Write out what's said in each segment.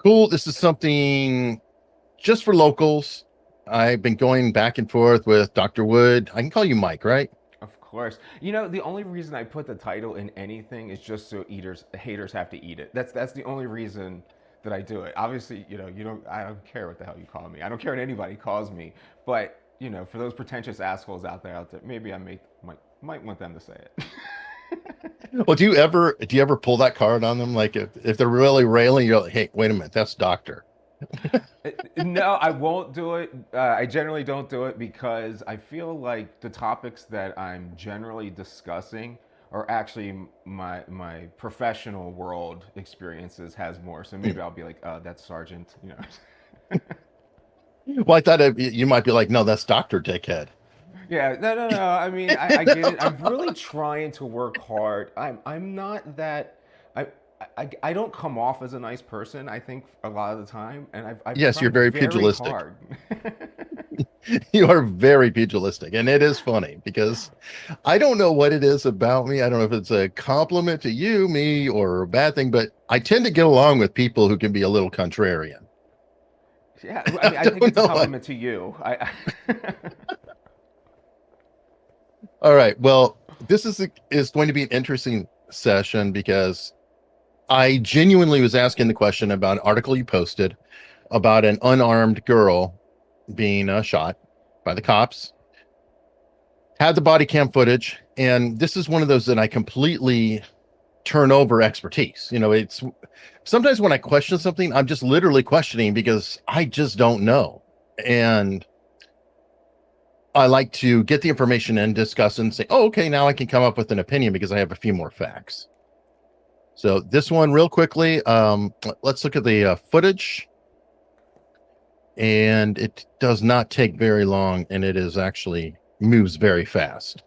Cool. This is something just for locals. I've been going back and forth with Dr. Wood. I can call you Mike, right? Of course. The only reason I put the title in anything is just so haters have to eat it. That's the only reason that I do it. Obviously, I don't care what the hell you call me. I don't care what anybody calls me. But, for those pretentious assholes out there, maybe might want them to say it. Well, do you ever pull that card on them? Like if they're really railing, you're like, hey, wait a minute, that's doctor. No, I won't do it. I generally don't do it because I feel like the topics that I'm generally discussing are actually my professional world experiences has more. So maybe I'll be like, that's Sergeant. Well, I thought you might be like, no, that's Doctor Dickhead. Yeah, no. I mean, I get it. I'm really trying to work hard. I'm not that. I, I don't come off as a nice person. I think a lot of the time, and I've Yes, you're tried very very pugilistic. hard. You are very pugilistic, and it is funny because I don't know what it is about me. I don't know if it's a compliment to you, me, or a bad thing, but I tend to get along with people who can be a little contrarian. Yeah, I I mean, I think don't it's a know. compliment to you. All right. Well, this is going to be an interesting session because I genuinely was asking the question about an article you posted about an unarmed girl being shot by the cops. Had the body cam footage, and this is one of those that I completely turn over expertise. It's sometimes when I question something, I'm just literally questioning because I just don't know. And I like to get the information and discuss and say, oh, okay, now I can come up with an opinion because I have a few more facts. So this one real quickly, let's look at the footage. And it does not take very long, and it is actually moves very fast.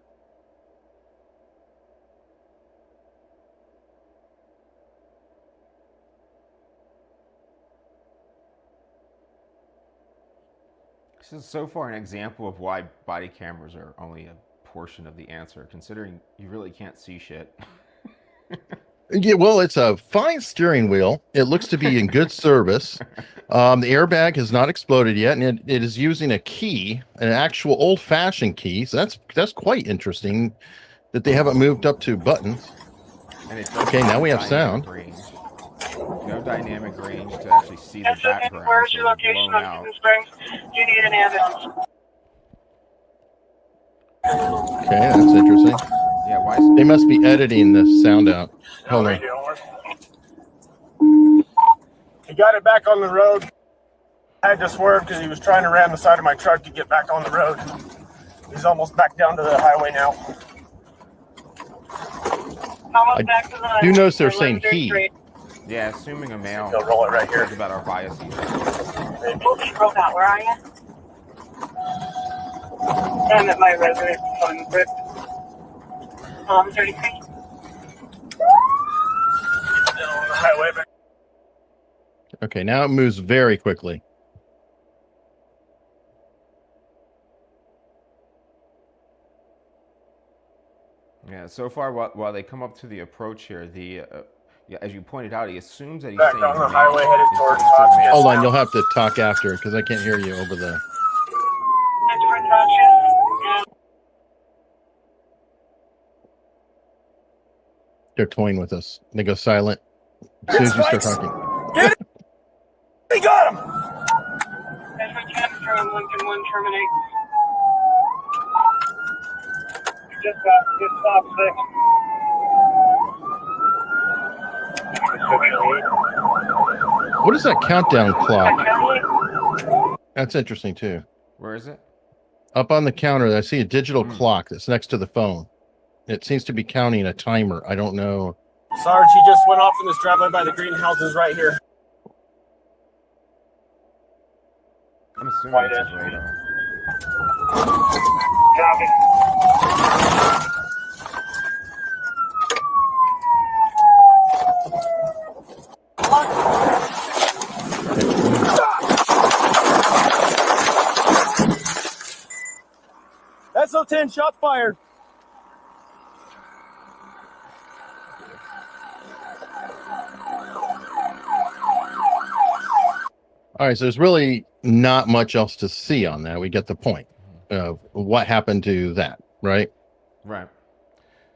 This is so far an example of why body cameras are only a portion of the answer, considering you really can't see shit. Yeah, well, it's a fine steering wheel. It looks to be in good service. The airbag has not exploded yet, and it is using a key, an actual old-fashioned key. So that's quite interesting that they haven't moved up to buttons. And it doesn't Okay, now have we have dynamic sound. range. No dynamic range to actually see the Yes, okay. background, Where's so your you're location blown on out. Hidden Springs? Do you need an ambulance? Okay, that's interesting. Yeah, why? They must be editing the sound out. Hold on. He got it back on the road. I had to swerve because he was trying to ram the side of my truck to get back on the road. He's almost back down to the highway now. Almost back to the Do notice they're saying he. Yeah, assuming a male. He'll roll it right here. About our biases. Oops, you broke out. Where are you? I'm at my residence on Rip. 33. On the highway. Okay, now it moves very quickly. Yeah, so far while they come up to the approach here, yeah, as you pointed out, he assumes that he's Back saying on the male. highway headed towards It's a Hotspur. male. Hold on, you'll have to talk after because I can't hear you over the. They're toying with us. They go silent as soon as you start talking. Get it! He got him! Edward 10 from Lincoln 1 terminate. Just stop 6. What is that countdown clock? That's interesting too. Where is it? Up on the counter, I see a digital clock that's next to the phone. It seems to be counting a timer. I don't know. Sarge, he just went off in this driveway by the greenhouses right here. I'm assuming it's his radar. Copy. That's so 10 shots fired. All right, so there's really not much else to see on that. We get the point of what happened to that, right? Right.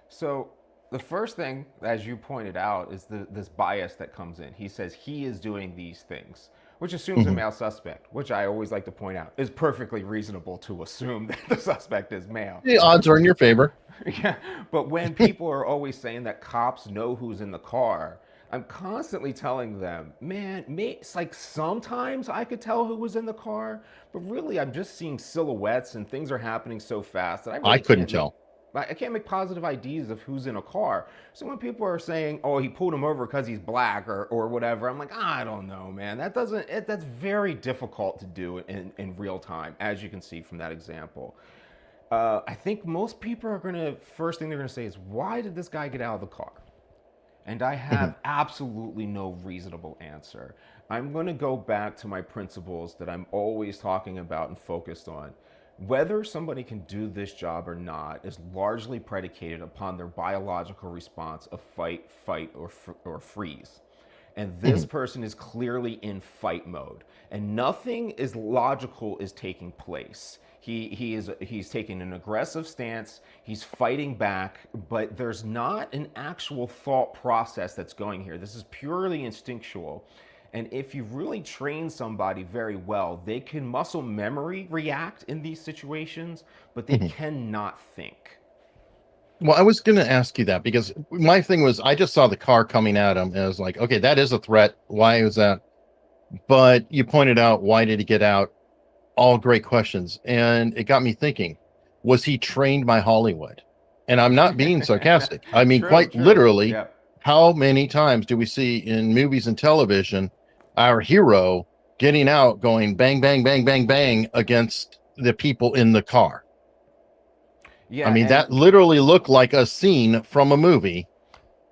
So the first thing, as you pointed out, is this bias that comes in. He says he is doing these things, which assumes a Mhm. male suspect, which I always like to point out is perfectly reasonable to assume that the suspect is male. The odds are in your favor. Yeah, but when people are always saying that cops know who's in the car, I'm constantly telling them, man, it's like sometimes I could tell who was in the car, but really I'm just seeing silhouettes and things are happening so fast that I I really couldn't can't make tell. I can't make positive ideas of who's in a car. So when people are saying, "Oh, he pulled him over because he's black" or whatever, I'm like, I don't know, man. That's very difficult to do in real time, as you can see from that example. I think most people are gonna first thing they're gonna say is, "Why did this guy get out of the car?" And I Mhm. have absolutely no reasonable answer. I'm going to go back to my principles that I'm always talking about and focused on. Whether somebody can do this job or not is largely predicated upon their biological response of fight, or freeze. And this Mhm. person is clearly in fight mode, and nothing is logical is taking place. He's taking an aggressive stance. He's fighting back, but there's not an actual thought process that's going here. This is purely instinctual. And if you really train somebody very well, they can muscle memory react in these situations, but they Mhm. cannot think. Well, I was going to ask you that because my thing was I just saw the car coming at him and I was like, okay, that is a threat. Why is that? But you pointed out, why did he get out? All great questions. And it got me thinking, was he trained by Hollywood? And I'm not being sarcastic. I mean, True, quite true. literally, Yeah. how many times do we see in movies and television our hero getting out, going bang, bang, bang, bang, bang against the people in the car? I Yeah, mean, that and literally looked like a scene from a movie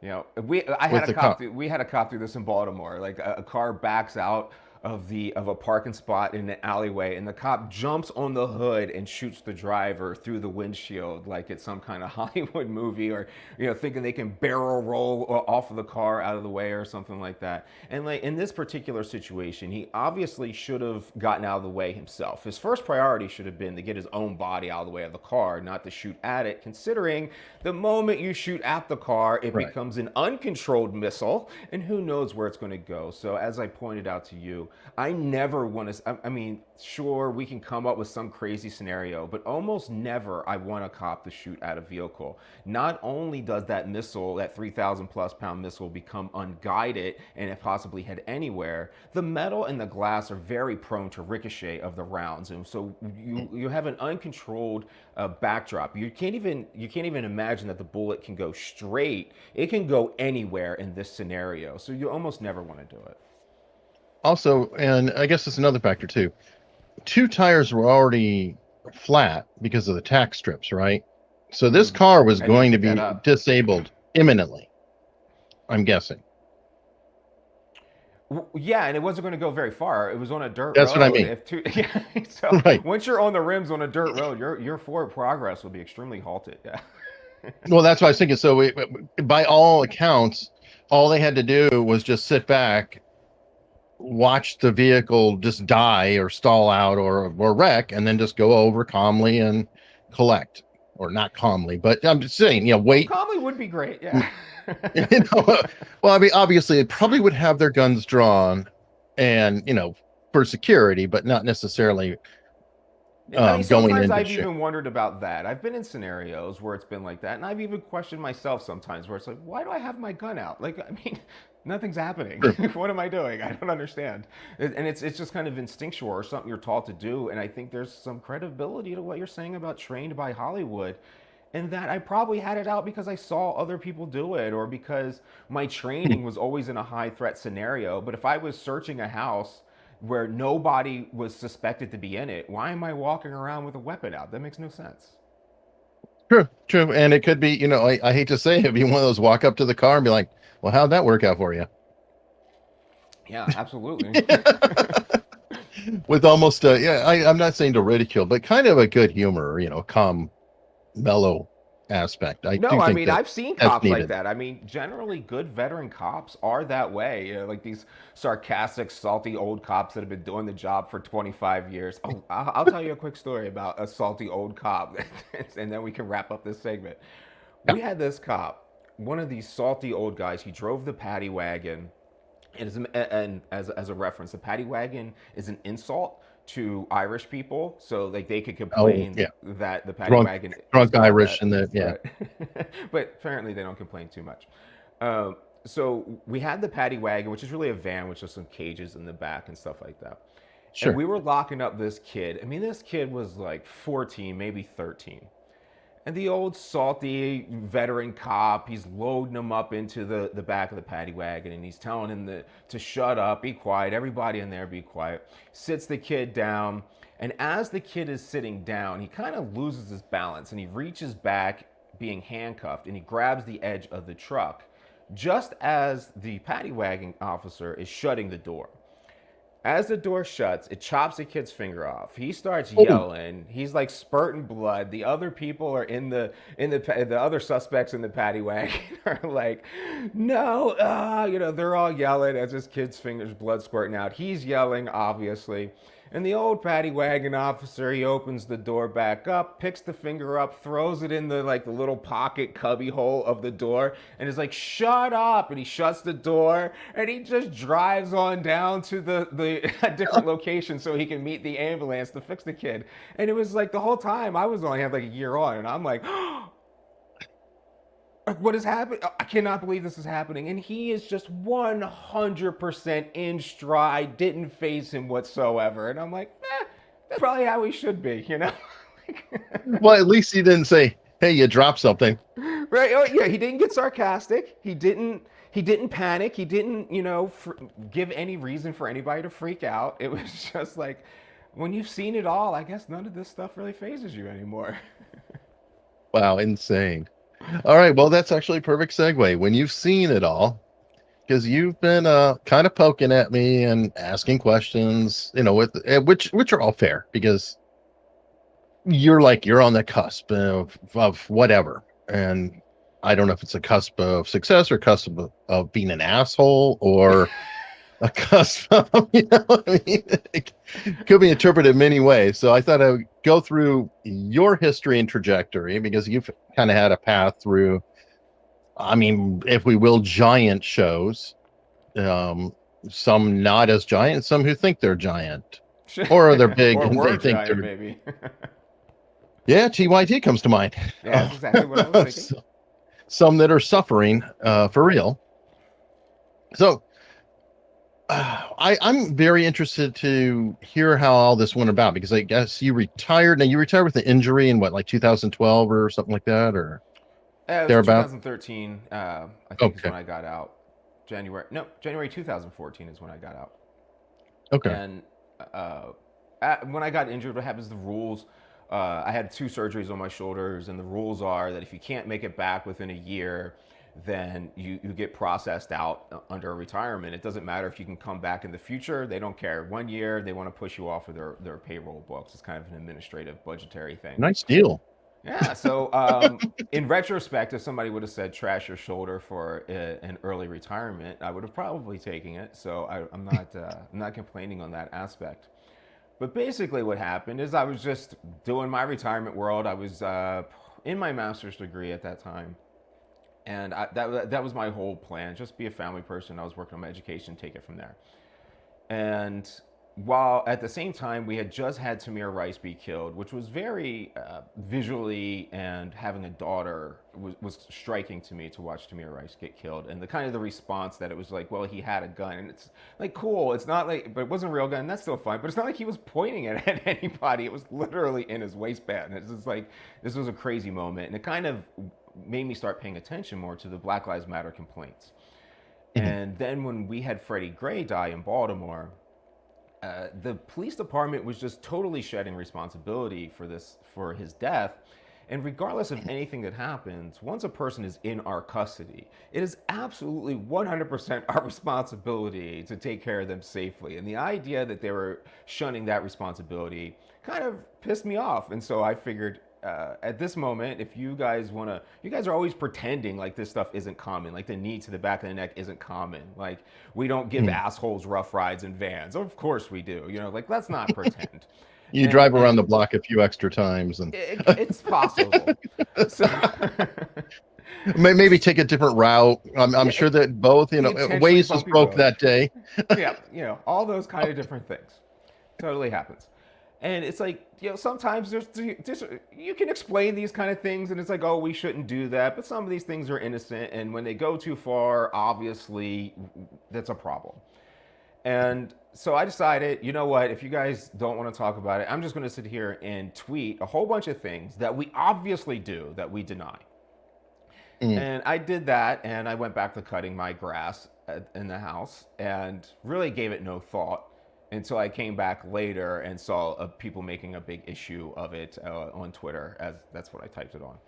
I had with a the cop cop. through, we had a cop through this in Baltimore. Like a car backs out of a parking spot in an alleyway, and the cop jumps on the hood and shoots the driver through the windshield, like it's some kind of Hollywood movie, or thinking they can barrel roll off of the car out of the way or something like that. And like in this particular situation, he obviously should have gotten out of the way himself. His first priority should have been to get his own body out of the way of the car, not to shoot at it, considering the moment you shoot at the car, it Right. becomes an uncontrolled missile, and who knows where it's going to go. So, as I pointed out to you, I never want to. I mean, sure, we can come up with some crazy scenario, but almost never I want a cop to shoot at a vehicle. Not only does that missile, that 3,000 plus pound missile, become unguided and it possibly head anywhere, the metal and the glass are very prone to ricochet of the rounds, and so you have an uncontrolled backdrop. You can't even imagine that the bullet can go straight. It can go anywhere in this scenario, so you almost never want to do it. Also, and I guess it's another factor too. Two tires were already flat because of the tack strips, right? So this Mm. car was I didn't going to pick that be up. disabled imminently, I'm guessing. Yeah, and it wasn't going to go very far. It was on a dirt That's what I road. mean. If two, yeah, so Right. once you're on the rims on a dirt road, your forward progress will be extremely halted. Yeah. Well, that's what I was thinking. So, by all accounts, all they had to do was just sit back, watch the vehicle just die or stall out or wreck, and then just go over calmly and collect, or not calmly, but I'm just saying, wait. Calmly would be great. Yeah. Well, I mean, obviously, they probably would have their guns drawn, and for security, but not necessarily I mean, going sometimes in to I've shoot. even wondered about that. I've been in scenarios where it's been like that, and I've even questioned myself sometimes where it's like, why do I have my gun out? Like, I mean, nothing's happening. Sure. What am I doing? I don't understand. And it's just kind of instinctual or something you're taught to do. And I think there's some credibility to what you're saying about trained by Hollywood. And that I probably had it out because I saw other people do it, or because my training was always in a high threat scenario. But if I was searching a house where nobody was suspected to be in it, why am I walking around with a weapon out? That makes no sense. True, true. And it could be, I hate to say it, be one of those walk up to the car and be like, well, how'd that work out for you? Yeah, absolutely. With almost, I'm not saying to ridicule, but kind of a good humor, calm, mellow aspect. I No, do I think mean, that I've seen that's cops like needed. that. I mean, generally, good veteran cops are that way. Like these sarcastic, salty old cops that have been doing the job for 25 years. Oh, I'll tell you a quick story about a salty old cop, and then we can wrap up this segment. Yeah. We had this cop, one of these salty old guys. He drove the paddy wagon, and as a reference, the paddy wagon is an insult to Irish people, so like they could Oh, complain yeah. that the paddy Drunk, wagon is drunk called Irish, that, and the yeah, right? But apparently they don't complain too much. So we had the paddy wagon, which is really a van with just some cages in the back and stuff like that. And sure. we were locking up this kid. I mean, this kid was like 14, maybe 13. And the old salty veteran cop, he's loading him up into the back of the paddy wagon and he's telling him to shut up, be quiet, everybody in there be quiet. Sits the kid down, and as the kid is sitting down, he kind of loses his balance and he reaches back, being handcuffed, and he grabs the edge of the truck just as the paddy wagon officer is shutting the door. As the door shuts, it chops the kid's finger off. He starts Oh, yelling. He's like spurting blood. The other people are the other suspects in the paddy wagon are like, no, they're all yelling as this kid's fingers blood squirting out. He's yelling, obviously. And the old paddy wagon officer, he opens the door back up, picks the finger up, throws it in the little pocket cubby hole of the door, and is like, "Shut up!" And he shuts the door, and he just drives on down to the a different location so he can meet the ambulance to fix the kid. And it was like the whole time I was only had like a year on, and I'm like, what is happening? I cannot believe this is happening. And he is just 100% in stride, didn't phase him whatsoever. And I'm like, that's probably how he should be, you know? well, at least he didn't say, "Hey, you dropped something." Right? Oh, yeah, he didn't get sarcastic. He didn't panic. He didn't, give any reason for anybody to freak out. It was just like, when you've seen it all, I guess none of this stuff really phases you anymore. Wow, insane. All right, well, that's actually a perfect segue. When you've seen it all, because you've been kind of poking at me and asking questions, with which are all fair because you're on the cusp of whatever, and I don't know if it's a cusp of success or cusp of being an asshole or a cusp of, what I mean? It could be interpreted many ways. So I thought I would go through your history and trajectory because you've kind of had a path through, I mean, if we will, giant shows. Some not as giant, some who think they're giant, or they're big Or and they were think giant, they're. maybe. Yeah, TYT comes to mind. Yeah, that's exactly what I was thinking. Some that are suffering for real. So I'm very interested to hear how all this went about because I guess you retired. Now you retired with an injury in what, like 2012 or something like that, or It was thereabout. 2013, I think is Okay. when I got out. January 2014 is when I got out. Okay. And uh, when I got injured, what happens? The rules. I had 2 surgeries on my shoulders, and the rules are that if you can't make it back within a year, then you get processed out under a retirement. It doesn't matter if you can come back in the future. They don't care. 1 year, they want to push you off of their payroll books. It's kind of an administrative, budgetary thing. Nice deal. Yeah. So, in retrospect, if somebody would have said trash your shoulder for an early retirement, I would have probably taken it. So I'm not complaining on that aspect. But basically, what happened is I was just doing my retirement world. I was in my master's degree at that time, and that was my whole plan. Just be a family person. I was working on my education, take it from there. And while at the same time we had just had Tamir Rice be killed, which was very visually, and having a daughter was striking to me to watch Tamir Rice get killed, and the kind of the response that it was like, well, he had a gun, and it's like cool. It's not like, but it wasn't a real gun. That's still fine. But it's not like he was pointing it at anybody. It was literally in his waistband. It's just like this was a crazy moment, and it kind of made me start paying attention more to the Black Lives Matter complaints. Mhm. And then when we had Freddie Gray die in Baltimore, the police department was just totally shedding responsibility for his death. And regardless of anything that happens, once a person is in our custody, it is absolutely 100% our responsibility to take care of them safely. And the idea that they were shunning that responsibility kind of pissed me off. And so I figured at this moment, if you guys want to, you guys are always pretending like this stuff isn't common, like the knee to the back of the neck isn't common. Like we don't give assholes rough rides in vans. Of course we do. You know, like let's not pretend. You drive around the block a few extra times, and it's possible. So maybe take a different route. I'm sure that both, Waze was broke that day. Yeah, all those kind of different things. Totally happens. And it's like, sometimes there's you can explain these kind of things, and it's like, oh, we shouldn't do that. But some of these things are innocent, and when they go too far, obviously, that's a problem. And so I decided, you know what, if you guys don't want to talk about it, I'm just going to sit here and tweet a whole bunch of things that we obviously do that we deny. And I did that, and I went back to cutting my grass in the house and really gave it no thought until I came back later and saw people making a big issue of it on Twitter, as that's what I typed it on.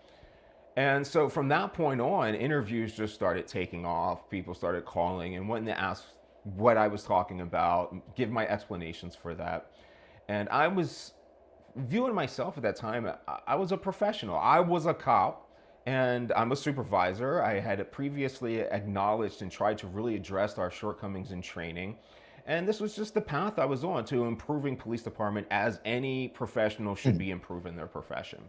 And so from that point on, interviews just started taking off. People started calling and wanting to ask what I was talking about, give my explanations for that. And I was viewing myself at that time, I was a professional. I was a cop, and I'm a supervisor. I had previously acknowledged and tried to really address our shortcomings in training. And this was just the path I was on to improving police department, as any professional should be improving their profession.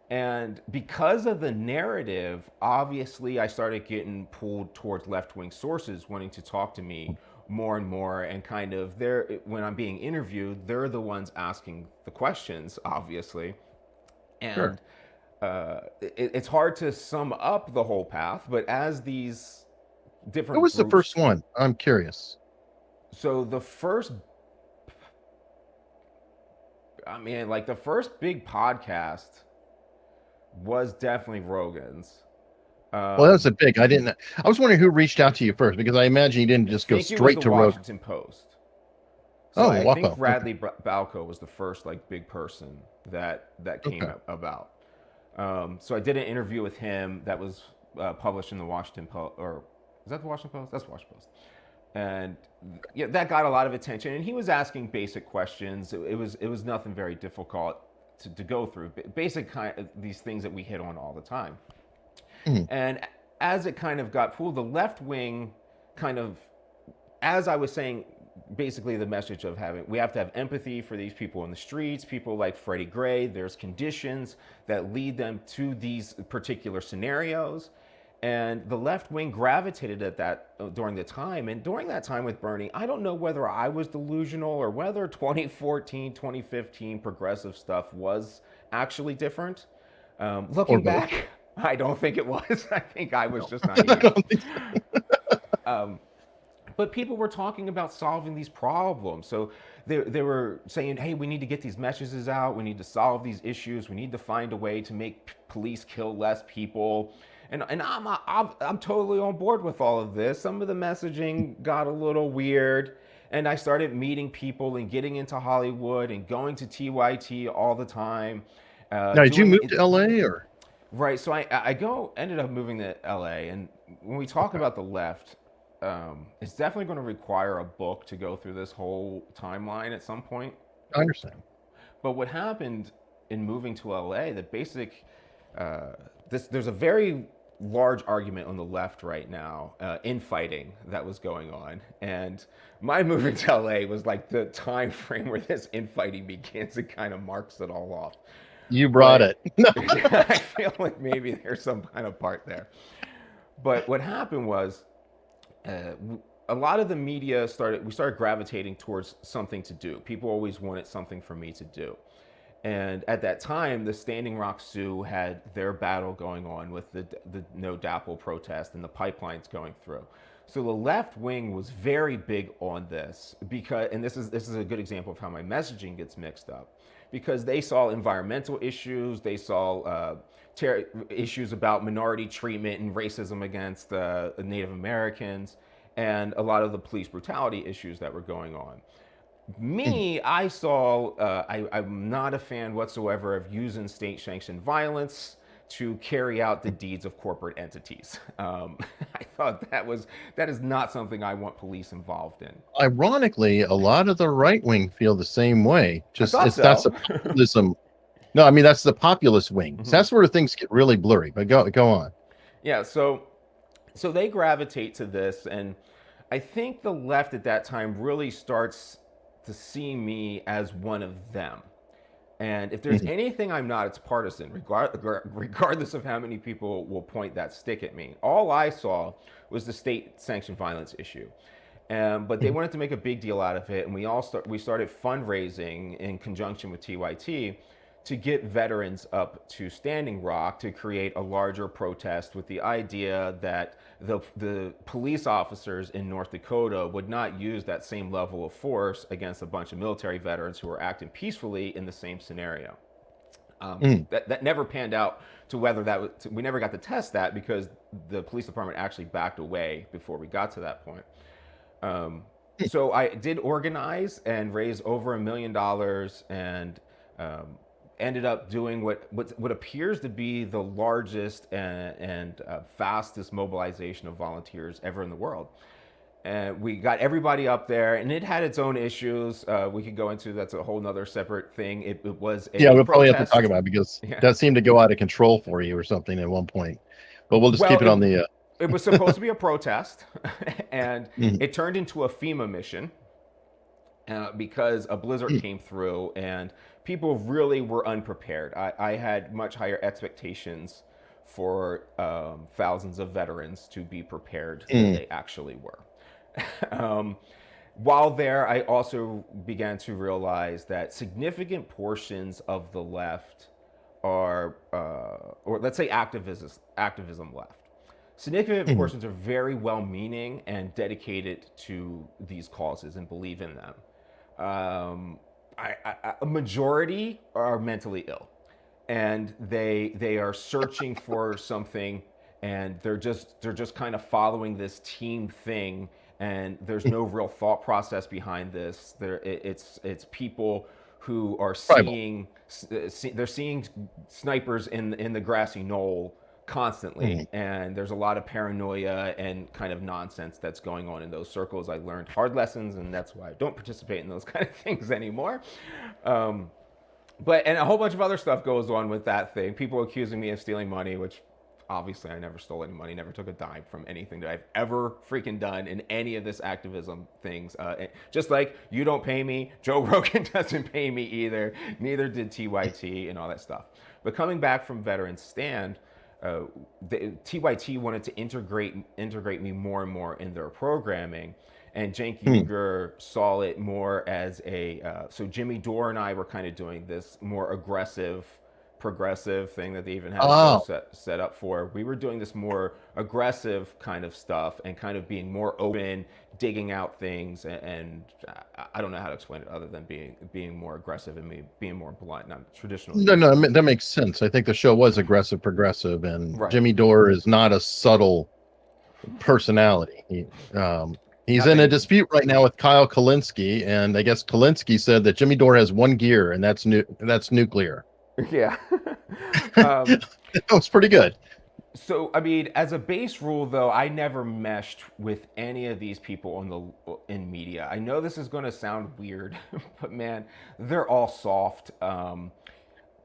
And because of the narrative, obviously I started getting pulled towards left-wing sources wanting to talk to me more and more, and kind of when I'm being interviewed, they're the ones asking the questions, obviously. And it's hard to sum up the whole path, but as these different What was the first one? I'm curious. So the first big podcast was definitely Rogan's. Well, that was a big. I was wondering who reached out to you first, because I imagine you didn't just go straight to Rogan. Washington Post. So I think Bradley Balco was the first big person that came about. So I did an interview with him that was published in the Washington Post, or is that the Washington Post? That's the Washington Post. And that got a lot of attention, and he was asking basic questions. It was nothing very difficult to go through, basic kind of these things that we hit on all the time. And as it kind of got pulled, the left wing kind of, as I was saying, basically the message of we have to have empathy for these people in the streets, people like Freddie Gray. There's conditions that lead them to these particular scenarios. And the left wing gravitated at that during the time. And during that time with Bernie, I don't know whether I was delusional or whether 2014, 2015 progressive stuff was actually different. Looking back, I don't think it was. I think I was just naive. But people were talking about solving these problems. So they were saying, hey, we need to get these messages out. We need to solve these issues. We need to find a way to make police kill less people. And I'm totally on board with all of this. Some of the messaging got a little weird, and I started meeting people and getting into Hollywood and going to TYT all the time. Now, did you move to LA or? Right. So I ended up moving to LA, and when we talk about the left, it's definitely going to require a book to go through this whole timeline at some point. I understand. But what happened in moving to LA, the basic, there's a very large argument on the left right now, infighting that was going on. And my moving to LA was like the time frame where this infighting begins and kind of marks it all off. You brought it. I feel like maybe there's some kind of part there. But what happened was, a lot of the media we started gravitating towards something to do. People always wanted something for me to do. And at that time, the Standing Rock Sioux had their battle going on with the No DAPL protest and the pipelines going through. So the left wing was very big on this, because, and this is a good example of how my messaging gets mixed up, because they saw environmental issues, they saw issues about minority treatment and racism against Native Americans, and a lot of the police brutality issues that were going on. Me, I saw, I'm not a fan whatsoever of using state-sanctioned violence to carry out the deeds of corporate entities. I thought that is not something I want police involved in. Ironically, a lot of the right wing feel the same way. Just it's so. not populism. No, I mean that's the populist wing. Mhm. So that's where things get really blurry. But go on. Yeah, so they gravitate to this, and I think the left at that time really starts to see me as one of them. And if there's Mhm. anything I'm not, it's partisan, regardless of how many people will point that stick at me. All I saw was the state sanctioned violence issue. But they Mhm. wanted to make a big deal out of it, and we started fundraising in conjunction with TYT to get veterans up to Standing Rock to create a larger protest with the idea that the police officers in North Dakota would not use that same level of force against a bunch of military veterans who were acting peacefully in the same scenario. Mhm. That never panned out to whether that was, we never got to test that because the police department actually backed away before we got to that point. Um, so I did organize and raise over $1 million and um, ended up doing what appears to be the largest and fastest mobilization of volunteers ever in the world. And we got everybody up there, and it had its own issues. We could go into that's a whole nother separate thing. It was Yeah, a we'll probably have to talk protest. about it because Yeah. that seemed to go out of control for you or something at one point. But we'll just Well, keep it on the. it was supposed to be a protest, and Mhm. it turned into a FEMA mission because a blizzard came through and people really were unprepared. I had much higher expectations for thousands of veterans to be prepared than Mhm. they actually were. um, while there, I also began to realize that significant portions of the left are, or let's say activism left. Significant Mhm. portions are very well meaning and dedicated to these causes and believe in them. A majority are mentally ill, and they are searching for something, and they're just kind of following this team thing, and there's no real thought process behind this. It's people who are Tribal. they're seeing snipers in the grassy knoll constantly, Mhm. and there's a lot of paranoia and kind of nonsense that's going on in those circles. I learned hard lessons, and that's why I don't participate in those kind of things anymore. um, but and a whole bunch of other stuff goes on with that thing. People accusing me of stealing money, which obviously I never stole any money, never took a dime from anything that I've ever freaking done in any of this activism things. Just like you don't pay me, Joe Rogan doesn't pay me either. Neither did TYT and all that stuff. But coming back from Veterans Stand, TYT wanted to integrate me more and more in their programming, and Cenk Mhm. Uygur saw it more as so Jimmy Dore and I were kind of doing this more aggressive, progressive thing that they even had a show Oh, set up for. We were doing this more aggressive kind of stuff and kind of being more open, digging out things, and I don't know how to explain it other than being more aggressive and me being more blunt, not traditional no, no, using. that makes sense. I think the show was aggressive, progressive, and Right. Jimmy Dore is not a subtle personality. He's Not in that a he. dispute right now with Kyle Kalinske, and I guess Kalinske said that Jimmy Dore has one gear, and that's nuclear. Yeah. um, That was pretty good. So, I mean, as a base rule, though, I never meshed with any of these people in media. I know this is going to sound weird, but man, they're all soft.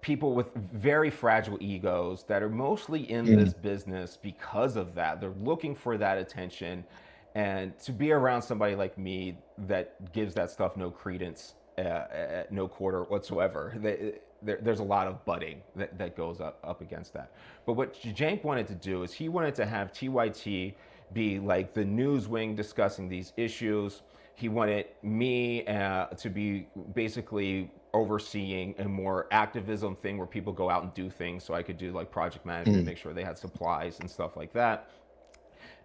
People with very fragile egos that are mostly in Mhm. this business because of that. They're looking for that attention, and to be around somebody like me that gives that stuff no credence, no quarter whatsoever. There's a lot of butting that goes up against that. But what Jank wanted to do is he wanted to have TYT be like the news wing discussing these issues. He wanted me to be basically overseeing a more activism thing where people go out and do things, so I could do like project management, Mhm. make sure they had supplies and stuff like that.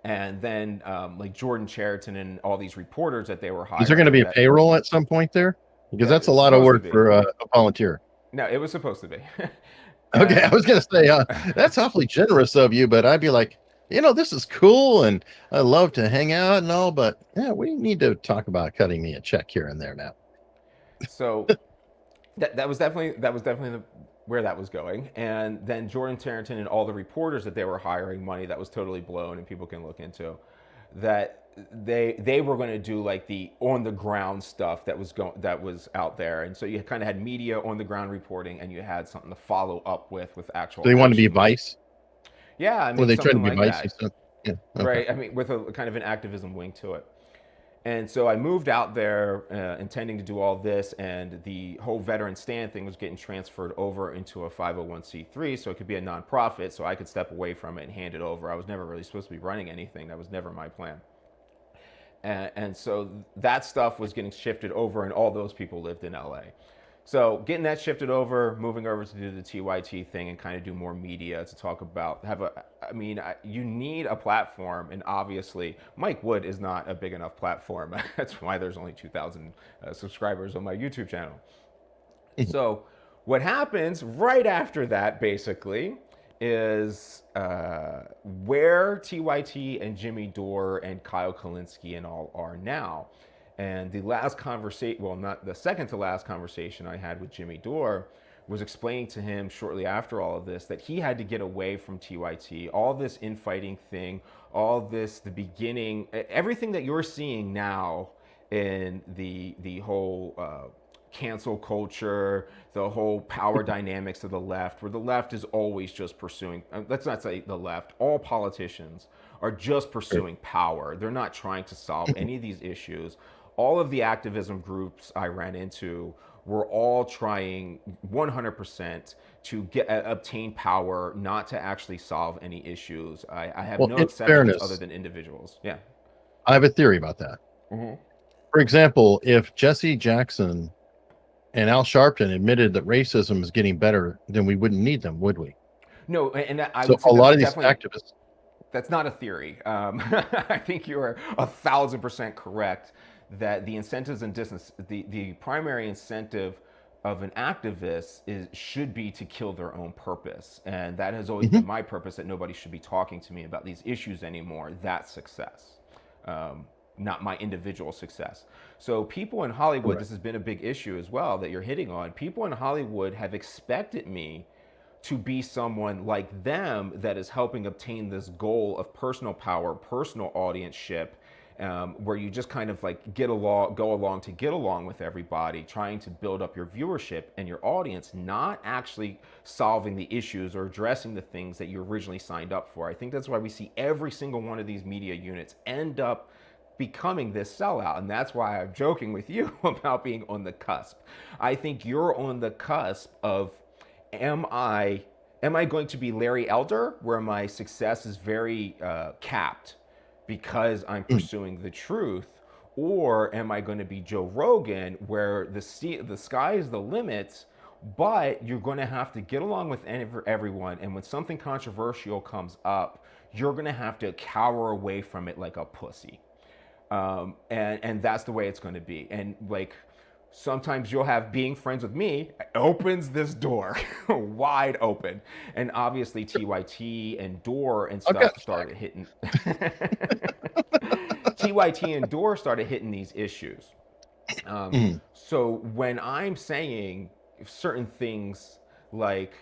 And then like Jordan Cheriton and all these reporters that they were Is there going to hiring be a that. payroll at some point there? Because Yeah, that's a it's lot of supposed to work be. for a volunteer. No, it was supposed to be. Okay, I And was going to say that's awfully generous of you, but I'd be like, this is cool, and I love to hang out and all, but yeah, we need to talk about cutting me a check here and there now. so that was definitely where that was going. And then Jordan Tarrington and all the reporters that they were hiring, money that was totally blown, and people can look into that. they were going to do like the on the ground stuff that was out there, and so you kind of had media on the ground reporting, and you had something to follow up with actual Do they want to be action. Vice? Yeah, I Or mean they trying to something be like Vice? that, Yeah. Okay. right? I mean with a kind of an activism wing to it. And so I moved out there intending to do all this, and the whole veteran stand thing was getting transferred over into a 501c3, so it could be a nonprofit, so I could step away from it and hand it over. I was never really supposed to be running anything. That was never my plan. And so that stuff was getting shifted over, and all those people lived in LA. So getting that shifted over, moving over to do the TYT thing and kind of do more media to talk about, you need a platform, and obviously Mike Wood is not a big enough platform. That's why there's only 2,000 subscribers on my YouTube channel. So what happens right after that basically is where TYT and Jimmy Dore and Kyle Kalinske and all are now. And the last conversation, well, not the second to last conversation I had with Jimmy Dore was explaining to him shortly after all of this that he had to get away from TYT, all this infighting thing, all this, the beginning, everything that you're seeing now in the whole cancel culture, the whole power dynamics of the left, where the left is always just pursuing, let's not say the left, all politicians are just pursuing power. They're not trying to solve any of these issues. All of the activism groups I ran into were all trying 100% to obtain power, not to actually solve any issues. I have no exceptions other than individuals. Yeah. I have a theory about that. Mm-hmm. For example, if Jesse Jackson and Al Sharpton admitted that racism is getting better, then we wouldn't need them, would we? No, and I so would say a lot of these activists. That's not a theory. I think you are 1,000% correct that the incentives and distance, the primary incentive of an activist should be to kill their own purpose. And that has always been my purpose, that nobody should be talking to me about these issues anymore. That's success, not my individual success. So people in Hollywood, this has been a big issue as well that you're hitting on. People in Hollywood have expected me to be someone like them that is helping obtain this goal of personal power, personal audienceship, where you just kind of like go along to get along with everybody, trying to build up your viewership and your audience, not actually solving the issues or addressing the things that you originally signed up for. I think that's why we see every single one of these media units end up becoming this sellout, and that's why I'm joking with you about being on the cusp. I think you're on the cusp of, am I going to be Larry Elder, where my success is very capped because I'm pursuing the truth, or am I going to be Joe Rogan, where the sky is the limit, but you're going to have to get along with everyone, and when something controversial comes up, you're going to have to cower away from it like a pussy. And that's the way it's going to be. And like, sometimes you'll have being friends with me opens this door wide open. And obviously TYT and Dore and stuff started hitting. TYT and Dore started hitting these issues. So when I'm saying certain things like,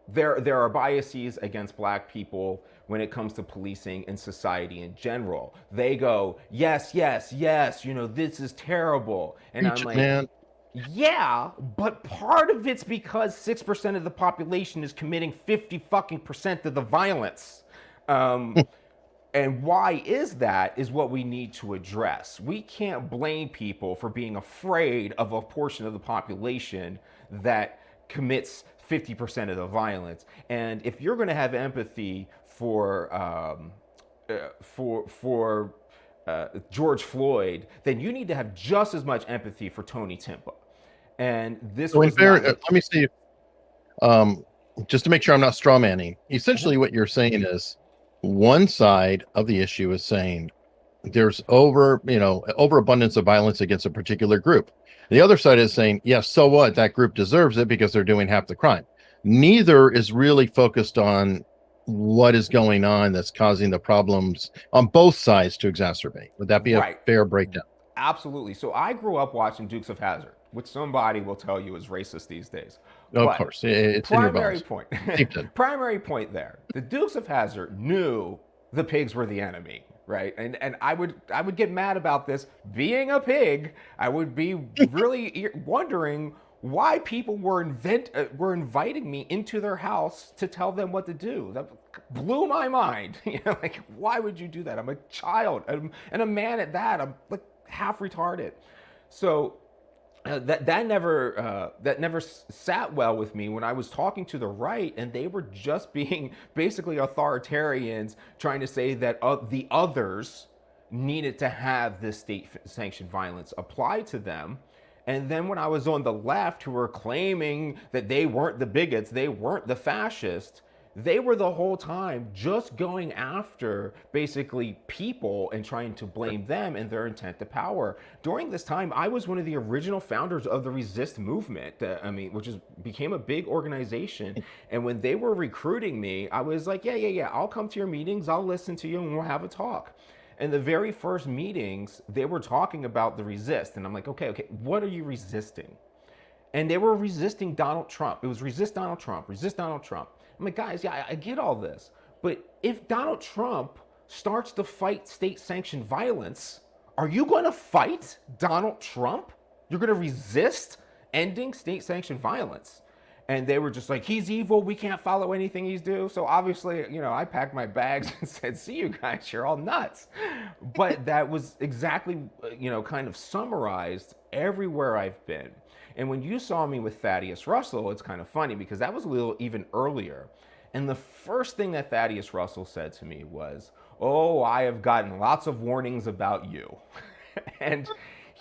there are biases against Black people when it comes to policing and society in general. They go, yes, this is terrible. And I'm like, man. Yeah, but part of it's because 6% of the population is committing 50% of the violence. And why is that is what we need to address. We can't blame people for being afraid of a portion of the population that commits 50% of the violence. And if you're going to have empathy for George Floyd, then you need to have just as much empathy for Tony Timpa. And this so was let me see, just to make sure I'm not straw manning. Essentially, what you're saying is one side of the issue is saying there's overabundance of violence against a particular group. The other side is saying, yes, so what? That group deserves it because they're doing half the crime. Neither is really focused on what is going on that's causing the problems on both sides to exacerbate. Would that be a fair breakdown? Absolutely. So I grew up watching Dukes of Hazzard, which somebody will tell you is racist these days. Of course. It's primary point. Primary point there. The Dukes of Hazzard knew the pigs were the enemy. right? And I would get mad about this. Being a pig, I would be really wondering why people were inviting me into their house to tell them what to do. That blew my mind. You know, like, why would you do that? I'm a child, and a man at that. I'm like half retarded. So that never sat well with me when I was talking to the right, and they were just being basically authoritarians, trying to say that the others needed to have this state-sanctioned violence applied to them. And then when I was on the left, who were claiming that they weren't the bigots, they weren't the fascists, they were the whole time just going after basically people and trying to blame them and their intent to power. During this time, I was one of the original founders of the Resist movement, which became a big organization. And when they were recruiting me, I was like, yeah, I'll come to your meetings, I'll listen to you, and we'll have a talk. And the very first meetings, they were talking about the resist. And I'm like, okay, what are you resisting? And they were resisting Donald Trump. It was resist Donald Trump, resist Donald Trump. I'm like, guys, yeah, I get all this. But if Donald Trump starts to fight state-sanctioned violence, are you going to fight Donald Trump? You're going to resist ending state-sanctioned violence? And they were just like, he's evil, we can't follow anything he's doing. So obviously, you know, I packed my bags and said, see you guys, you're all nuts. But that was exactly, you know, kind of summarized everywhere I've been. And when you saw me with Thaddeus Russell, it's kind of funny because that was a little even earlier. And the first thing that Thaddeus Russell said to me was, oh, I have gotten lots of warnings about you. And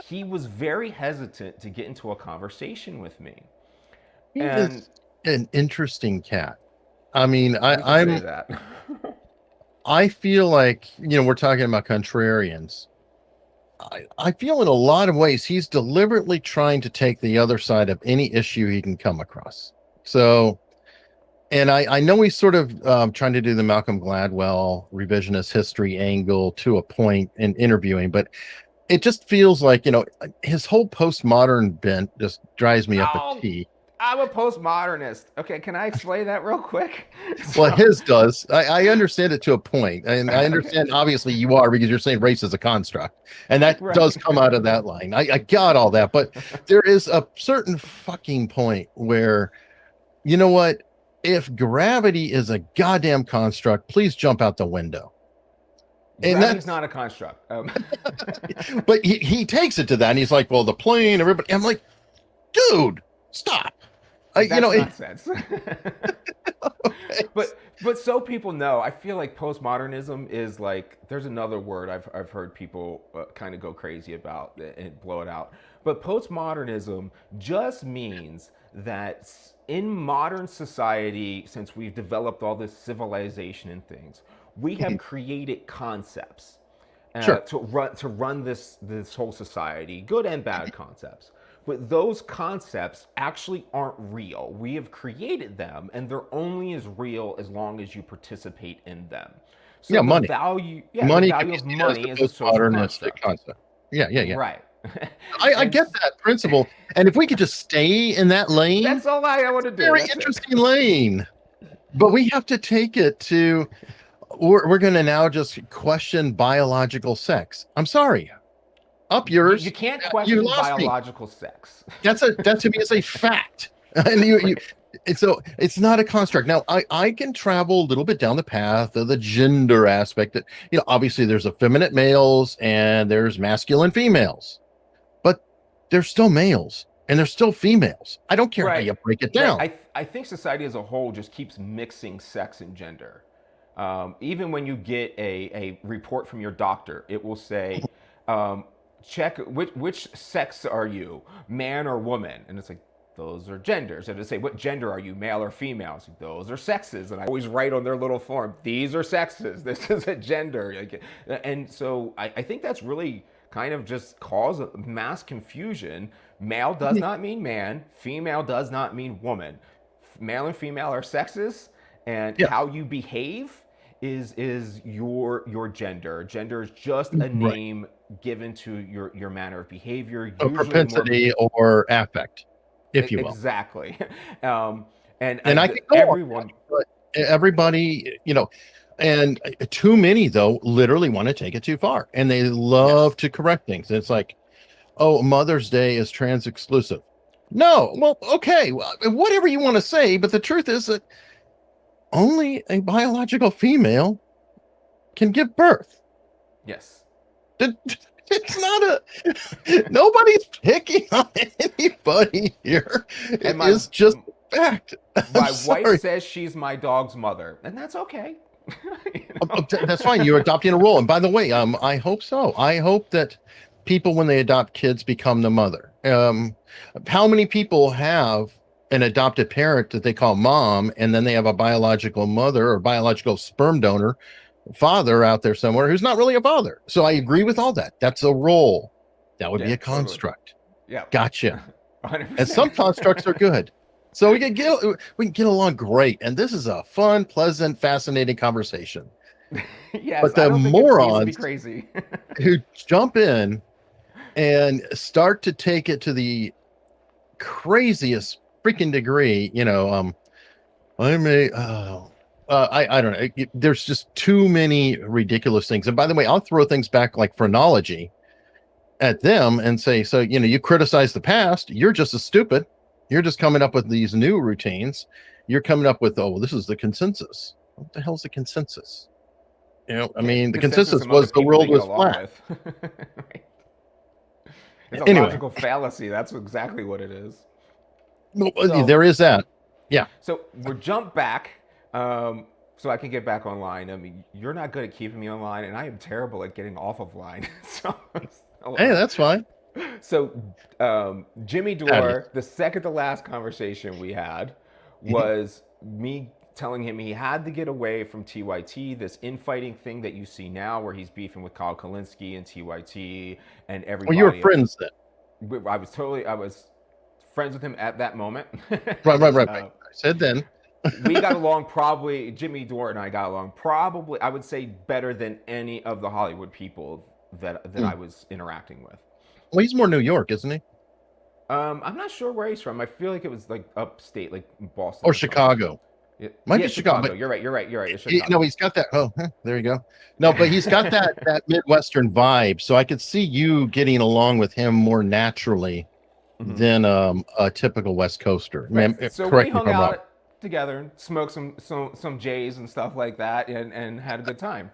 he was very hesitant to get into a conversation with me. He is an interesting cat. I mean, I feel like, you know, we're talking about contrarians. I feel in a lot of ways he's deliberately trying to take the other side of any issue he can come across. So, and I know he's sort of trying to do the Malcolm Gladwell revisionist history angle to a point in interviewing, but it just feels like, you know, his whole postmodern bent just drives me up a tee. I'm a postmodernist. Okay, can I explain that real quick? Well, his does. I understand it to a point, and I understand obviously you are, because you're saying race is a construct, and that does come out of that line. I got all that, but there is a certain fucking point where, you know what? If gravity is a goddamn construct, please jump out the window. And that's not a construct. But he takes it to that, and he's like, well, the plane, everybody. I'm like, dude, stop. That's nonsense. Okay. But so people know, I feel like postmodernism is like, there's another word I've heard people kind of go crazy about and blow it out. But postmodernism just means that in modern society, since we've developed all this civilization and things, we have created concepts to run this whole society, good and bad concepts. But those concepts actually aren't real. We have created them, and they're only as real as long as you participate in them. So money. The value of money is a social concept. Yeah. Right. I get that principle, and if we could just stay in that lane, that's all I want to do. Very interesting lane, but we have to take it to. We're going to now just question biological sex. I'm sorry. Up yours. You can't question biological sex. That to me is a fact. And so it's not a construct. Now I can travel a little bit down the path of the gender aspect that, you know, obviously there's effeminate males and there's masculine females, but they're still males and they're still females. I don't care how you break it down. I think society as a whole just keeps mixing sex and gender. Even when you get a report from your doctor, it will say, check which sex are you, man or woman? And it's like, those are genders. And to say, what gender are you, male or female? It's like, those are sexes. And I always write on their little form, these are sexes. This is a gender. And so I think that's really kind of just cause mass confusion. Male does not mean man. Female does not mean woman. Male and female are sexes. And how you behave is your gender. Gender is just a name given to your manner of behavior, a propensity or affect, if you will. Exactly. And I think everybody, you know, And too many, though, literally want to take it too far, and they love Yes. to correct things. It's like, oh, Mother's Day is trans exclusive. No, well, okay, well, whatever you want to say, but the truth is that only a biological female can give birth. Yes. It's not nobody's picking on anybody here. It And is just fact. I'm my wife sorry. says she's my dog's mother, and that's okay. You know? That's fine. You're adopting a role. And by the way, I hope so. I hope that people, when they adopt kids, become the mother. How many people have an adopted parent that they call mom, and then they have a biological mother or biological sperm donor father out there somewhere who's not really a father? So I agree with all that. That's a role. That would be Yeah, a totally. construct. Yeah. Gotcha. 100%. And some constructs are good. So we can get along great. And this is a fun, pleasant, fascinating conversation. Yes, But I the don't think it needs to be morons crazy. who jump in and start to take it to the craziest freaking degree, I don't know. There's just too many ridiculous things. And by the way, I'll throw things back like phrenology at them and say, so, you criticize the past, you're just as stupid. You're just coming up with these new routines. You're coming up with, oh, this is the consensus. What the hell's the consensus? I mean, the consensus among was the people world they get was along flat. with. Right. It's a Anyway, logical fallacy. That's exactly what it is. no, So, there is that. Yeah. so we'll jump back, so I can get back online. I mean, you're not good at keeping me online, and I am terrible at getting off of line. Hey, that's fine. So, Jimmy Patty. Dore, the second to last conversation we had Mhm. was me telling him he had to get away from TYT, this infighting thing that you see now, where he's beefing with Kyle Kalinske and TYT and Well, you were everybody. friends then. I was friends with him at that moment. Right. I said then. We got along probably, Jimmy Dore and I got along probably, I would say, better than any of the Hollywood people that I was interacting with. Well, he's more New York, isn't he? I'm not sure where he's from. I feel like it was like upstate, like Boston Or or something. Chicago. Might be Chicago. But You're right. It's Chicago. no, he's got that. Oh, there you go. No, but he's got that Midwestern vibe. So I could see you getting along with him more naturally than a typical West Coaster. Right. Man, So we correct me if hung I'm wrong. out together and smoked some J's and stuff like that, and had a good time.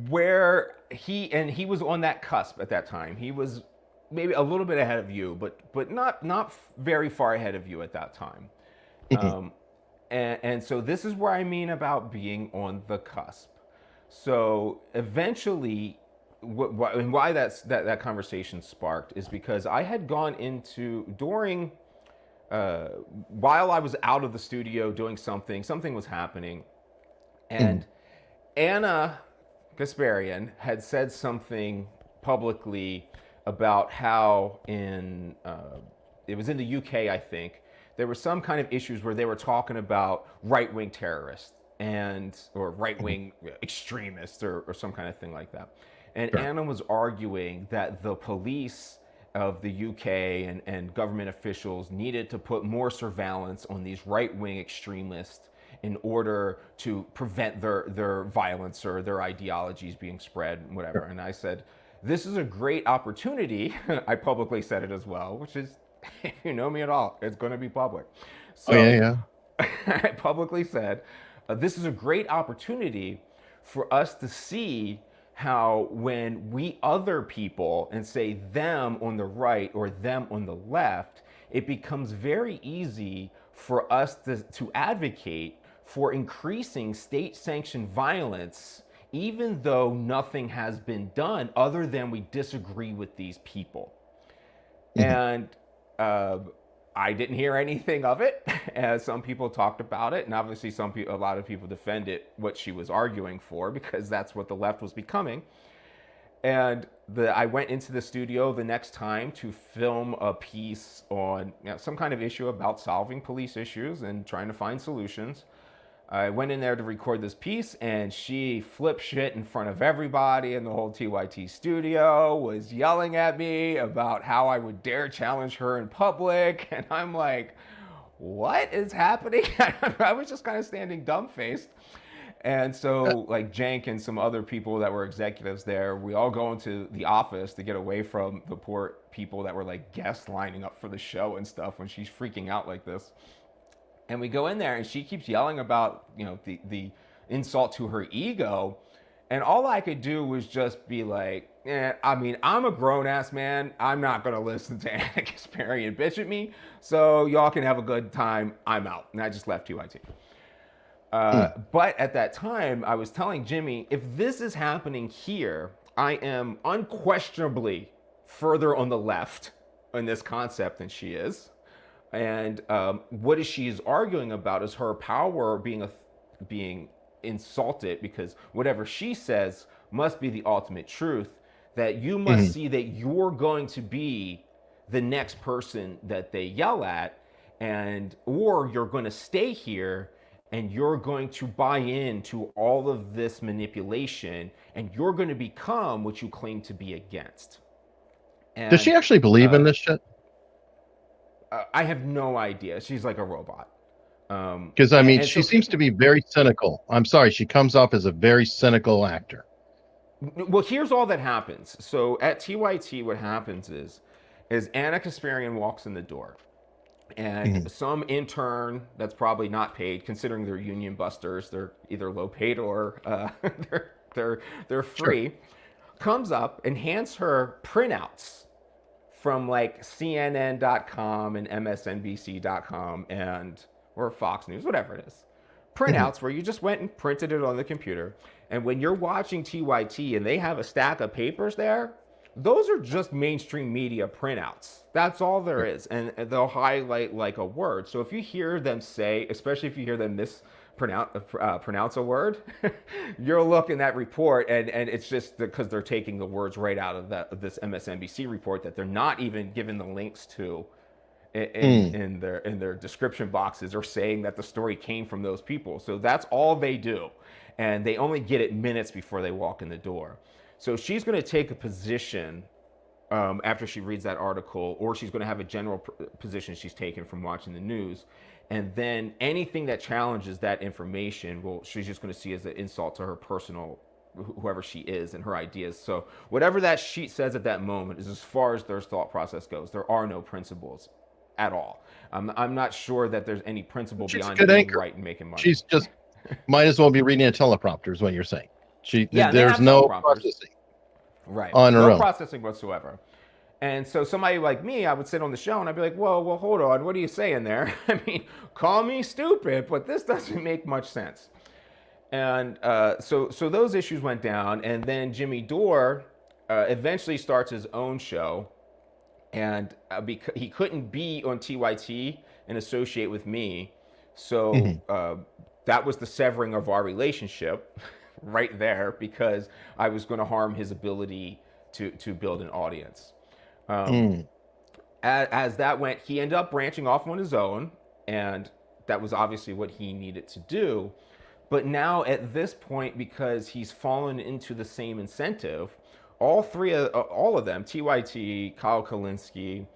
Where he was on that cusp at that time. He was maybe a little bit ahead of you, but not very far ahead of you at that time. And so this is where I mean about being on the cusp. So eventually, and why that conversation sparked is because I had gone into while I was out of the studio doing something was happening, and Anna Kasparian had said something publicly about how it was in the UK, I think, there were some kind of issues where they were talking about right-wing terrorists or right-wing extremists or some kind of thing like that. And Sure. Anna was arguing that the police of the UK and government officials needed to put more surveillance on these right-wing extremists in order to prevent their violence or their ideologies being spread, whatever. Sure. And I said, this is a great opportunity. I publicly said it as well, which is, if you know me at all, it's going to be public. So Yeah. I publicly said, this is a great opportunity for us to see how when we other people and say them on the right or them on the left, it becomes very easy for us to advocate for increasing state-sanctioned violence, even though nothing has been done other than we disagree with these people. And I didn't hear anything of it, as some people talked about it, and obviously a lot of people defended what she was arguing for because that's what the left was becoming. And I went into the studio the next time to film a piece on some kind of issue about solving police issues and trying to find solutions. I went in there to record this piece, and she flipped shit in front of everybody in the whole TYT studio, was yelling at me about how I would dare challenge her in public. And I'm like, what is happening? I was just kind of standing dumbfaced. And so, like Jank and some other people that were executives there, we all go into the office to get away from the poor people that were like guests lining up for the show and stuff when she's freaking out like this. And we go in there and she keeps yelling about, the insult to her ego. And all I could do was just be like, I mean, I'm a grown ass man. I'm not going to listen to Anna Kasparian bitch at me. So y'all can have a good time. I'm out. And I just left TYT. But at that time, I was telling Jimmy, if this is happening here, I am unquestionably further on the left in this concept than she is. And what she is arguing about is her power being insulted, because whatever she says must be the ultimate truth, that you must see that you're going to be the next person that they yell at, or you're going to stay here and you're going to buy into all of this manipulation and you're going to become what you claim to be against. And, does she actually believe in this shit? I have no idea. She's like a robot. Because I mean, she seems to be very cynical. I'm sorry, she comes off as a very cynical actor. Well, here's all that happens. So at TYT, what happens is Anna Kasparian walks in the door, and some intern that's probably not paid, considering they're union busters, they're either low paid or they're free, comes up and hands her printouts from like CNN.com and MSNBC.com or Fox News, whatever it is. Printouts where you just went and printed it on the computer. And when you're watching TYT and they have a stack of papers there, those are just mainstream media printouts. That's all there is. And they'll highlight like a word. So if you hear them say, especially if you hear them pronounce a word, you'll look in that report and it's just because they're taking the words right out of this MSNBC report that they're not even given the links to in their description boxes, or saying that the story came from those people. So that's all they do. And they only get it minutes before they walk in the door. So she's going to take a position after she reads that article, or she's going to have a general position she's taken from watching the news. And then anything that challenges that information, she's just going to see as an insult to her personal, whoever she is and her ideas. So whatever that sheet says at that moment is as far as their thought process goes. There are no principles at all. I'm not sure that there's any principle beyond being right and making money. She's just might as well be reading a teleprompter, is what you're saying. There's no processing. Right. On her own. No processing whatsoever. And so somebody like me, I would sit on the show and I'd be like, well, hold on. What are you saying there? I mean, call me stupid, but this doesn't make much sense. And so those issues went down. And then Jimmy Dore eventually starts his own show. And because he couldn't be on TYT and associate with me. So that was the severing of our relationship right there, because I was going to harm his ability to build an audience. As that went, he ended up branching off on his own, and that was obviously what he needed to do. But now at this point, because he's fallen into the same incentive, all of them, TYT, Kyle Kalinske,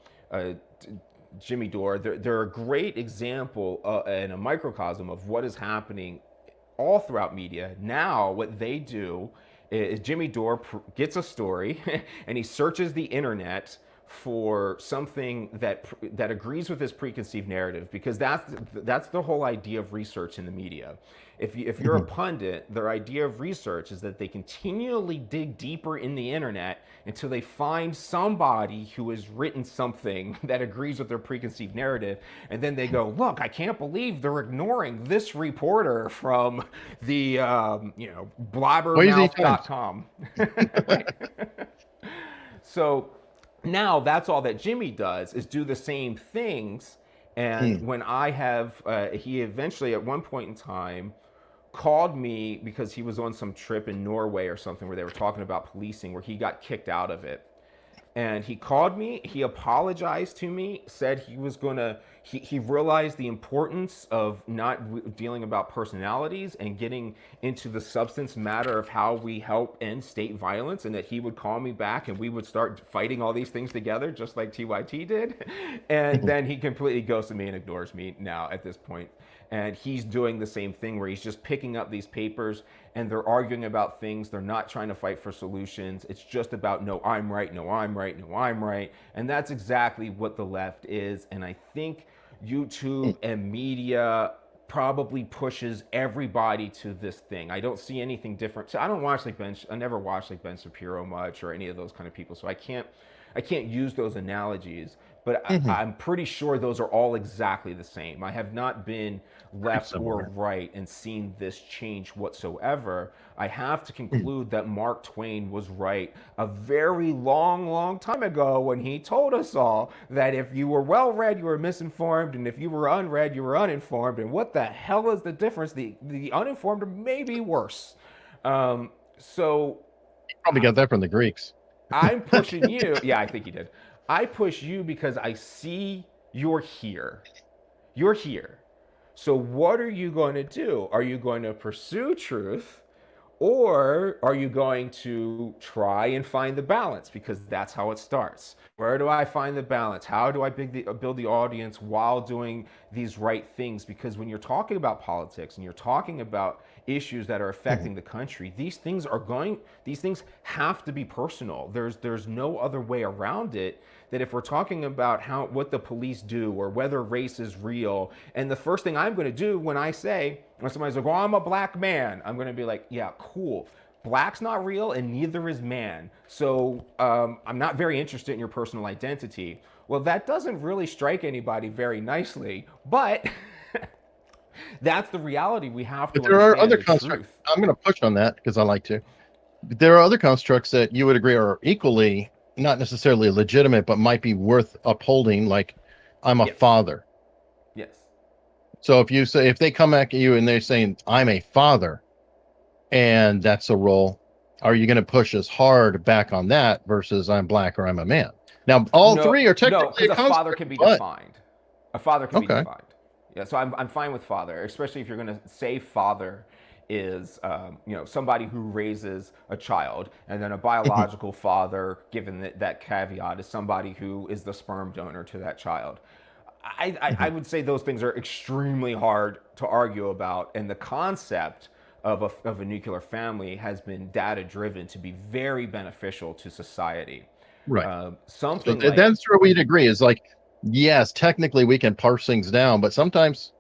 Jimmy Dore, they're a great example and a microcosm of what is happening all throughout media. Now what they do is Jimmy Dore gets a story and he searches the internet for something that agrees with his preconceived narrative, because that's the whole idea of research in the media. If you're a pundit, their idea of research is that they continually dig deeper in the internet until they find somebody who has written something that agrees with their preconceived narrative, and then they go, look, I can't believe they're ignoring this reporter from the blabbermouth.com. So now that's all that Jimmy does, is do the same things. And when I have, he eventually at one point in time called me because he was on some trip in Norway or something where they were talking about policing, where he got kicked out of it. And he called me, he apologized to me, said he was gonna, he realized the importance of not dealing about personalities and getting into the substance matter of how we help end state violence, and that he would call me back and we would start fighting all these things together, just like TYT did. And then he completely ghosted me and ignores me now at this point. And he's doing the same thing where he's just picking up these papers and they're arguing about things. They're not trying to fight for solutions. It's just about, no, I'm right, no, I'm right, no, I'm right. And that's exactly what the left is. And I think YouTube and media probably pushes everybody to this thing. I don't see anything different. So I don't watch like I never watched like Ben Shapiro much or any of those kind of people. So I can't use those analogies, but I'm pretty sure those are all exactly the same. I have not been left or right and seen this change whatsoever. I have to conclude that Mark Twain was right a very long time ago when he told us all that if you were well-read, you were misinformed, and if you were unread, you were uninformed. And what the hell is the difference? The uninformed are maybe worse. So Probably got that from the Greeks. I'm pushing you. Yeah, I think he did. I push you because I see you're here. You're here. So what are you going to do? Are you going to pursue truth, or are you going to try and find the balance? Because that's how it starts. Where do I find the balance? How do I build the audience while doing these right things? Because when you're talking about politics and you're talking about issues that are affecting the country, these things have to be personal. There's no other way around it. That if we're talking about what the police do or whether race is real, and the first thing I'm going to do when somebody's like, well, I'm a black man, I'm going to be like, yeah, cool. Black's not real and neither is man. So I'm not very interested in your personal identity. Well, that doesn't really strike anybody very nicely, but that's the reality we have to understand. There are other constructs. I'm going to push on that because I like to. There are other constructs that you would agree are equally not necessarily legitimate, but might be worth upholding. Like, I'm a father. Yes. So if they come at you and they're saying I'm a father, and that's a role, are you going to push as hard back on that versus I'm black or I'm a man? Now, all three are technically a father can be defined. A father can be defined. Yeah, so I'm fine with father, especially if you're going to say father is somebody who raises a child, and then a biological father, given that caveat, is somebody who is the sperm donor to that child. I would say those things are extremely hard to argue about, and the concept of a nuclear family has been data driven to be very beneficial to society. Right. That's where we'd agree is like, yes, technically we can parse things down, but sometimes,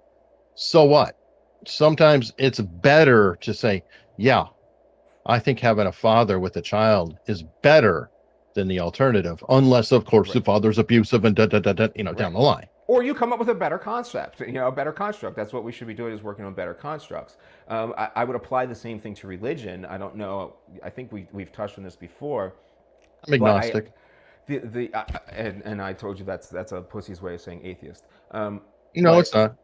so what? Sometimes it's better to say, yeah, I think having a father with a child is better than the alternative, unless, of course, the father's abusive and down the line. Or you come up with a better concept, a better construct. That's what we should be doing, is working on better constructs. I would apply the same thing to religion. I don't know. I think we've touched on this before. I'm agnostic. And I told you that's a pussy's way of saying atheist. No, it's not.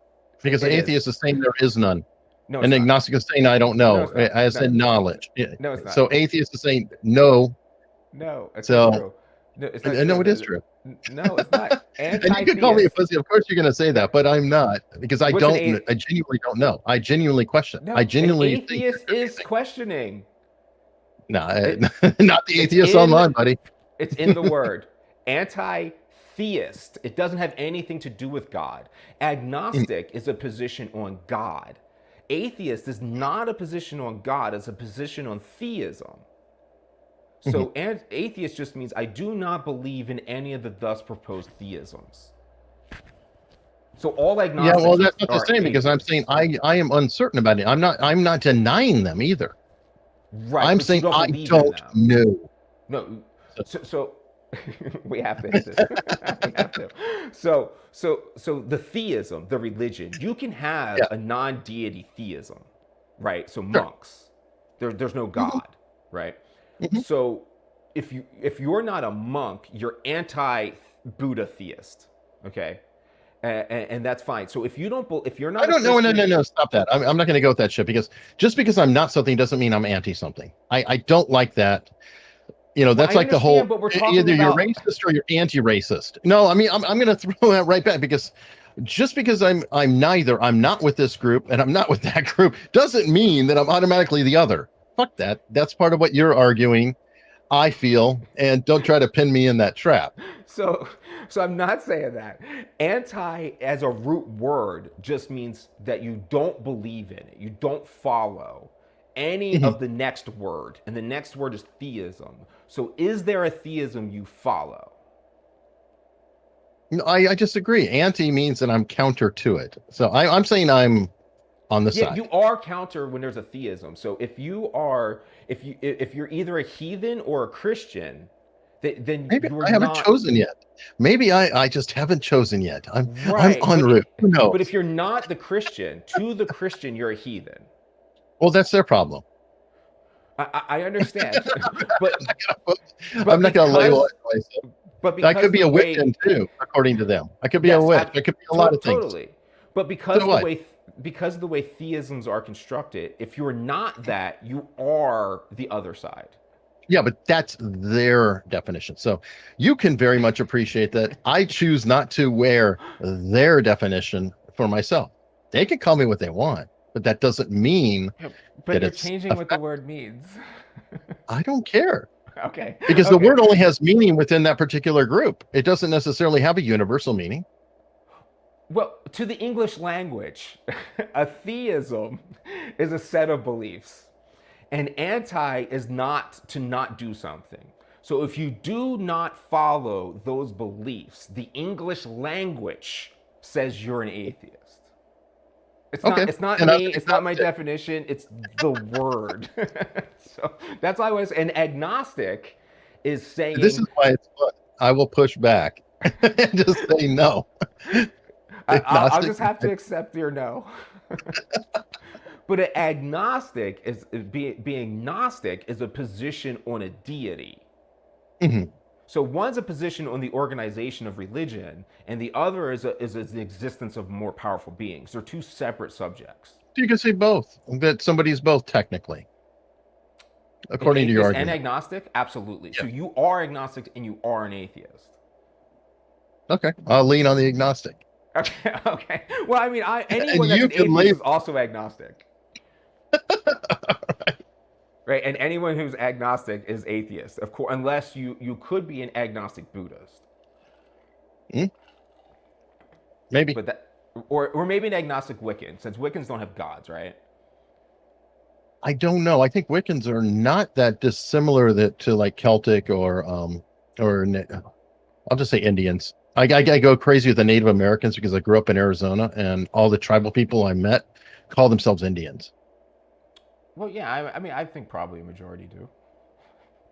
Because an atheist is saying there is none. No, and agnostic is saying I don't know. I said knowledge. No, it's not. So atheist is saying no. No, it's not true. No, it's not no, it is true. No, it's not. And you can call me a pussy. Of course you're going to say that, but I'm not, because I genuinely don't know. I genuinely question. No, I genuinely an atheist is questioning. No, not the atheist online, buddy. It's in the word. Anti-theist. It doesn't have anything to do with God. Agnostic is a position on God. Atheist is not a position on God. It's a position on theism. So atheist just means I do not believe in any of the thus proposed theisms. So all agnostics. Yeah, well, that's not the same, because I'm saying I am uncertain about it. I'm not denying them either. Right. I'm saying I don't know. No. So we have to hit this. We have to. So the theism, the religion, you can have a non-deity theism, right? So monks, there's no God, right? So if you're not a monk, you're anti-Buddha theist, okay? And that's fine. So if you're not, I don't know. No, stop that. I'm not going to go with that shit, because just because I'm not something doesn't mean I'm anti something. I don't like that. That's I like the whole, understand, but we're talking either you're about. racist or you're anti-racist. No, I mean, I'm going to throw that right back, because just because I'm neither, I'm not with this group and I'm not with that group, doesn't mean that I'm automatically the other. Fuck that. That's part of what you're arguing, I feel, and don't try to pin me in that trap. So, so I'm not saying that. Anti as a root word just means that you don't believe in it. You don't follow any Mhm. of the next word. And the next word is theism. So is there a theism you follow? No, I disagree. Anti means that I'm counter to it. So I'm saying I'm on the Yeah, side. you are counter when there's a theism. So if you're either a heathen or a Christian, then Maybe you're I haven't not chosen yet. Maybe I just haven't chosen yet. I'm right. en route. Who But if knows? you're not the Christian, to the Christian, you're a heathen. Well, that's their problem. I understand, but I'm but not going to label because it myself. but I could because be the a way Wiccan too, according to them. I could be a yes, witch. I could be a lot of things. totally, but So what? because the way theisms are constructed, if you're not that, you are the other side. Yeah, but that's their definition. So you can very much appreciate that. I choose not to wear their definition for myself. They can call me what they want, but that doesn't mean Yeah, but that you're it's changing what the word means. I don't care, Okay, because the okay. word only has meaning within that particular group. It doesn't necessarily have a universal meaning. Well, to the English language, a theism is a set of beliefs. And anti is not to not do something. So if you do not follow those beliefs, the English language says you're an atheist. Okay. It's not And I me, think it's not my that's it. definition, it's the word. So that's why I was an agnostic is This saying is why it's fun. I will push back and just say no. I'll Agnostic. just have to accept your no. But an agnostic being gnostic is a position on a deity. Mhm. So one's a position on the organization of religion, and the other is the existence of more powerful beings. They're two separate subjects. You can say both. That somebody's both technically, An according to your atheist and argument. agnostic, absolutely. Yeah. So you are agnostic and you are an atheist. Okay. I'll lean on the agnostic. Okay, okay. Well, I mean, And anyone that's you an can atheist label. is also agnostic. Right, and anyone who's agnostic is atheist, of course, unless you could be an agnostic Buddhist, Maybe. but that or maybe an agnostic Wiccan, since Wiccans don't have gods, right? I don't know. I think Wiccans are not that dissimilar to like Celtic or I'll just say Indians. I go crazy with the Native Americans because I grew up in Arizona and all the tribal people I met call themselves Indians. Well, yeah, I mean, I think probably a majority do.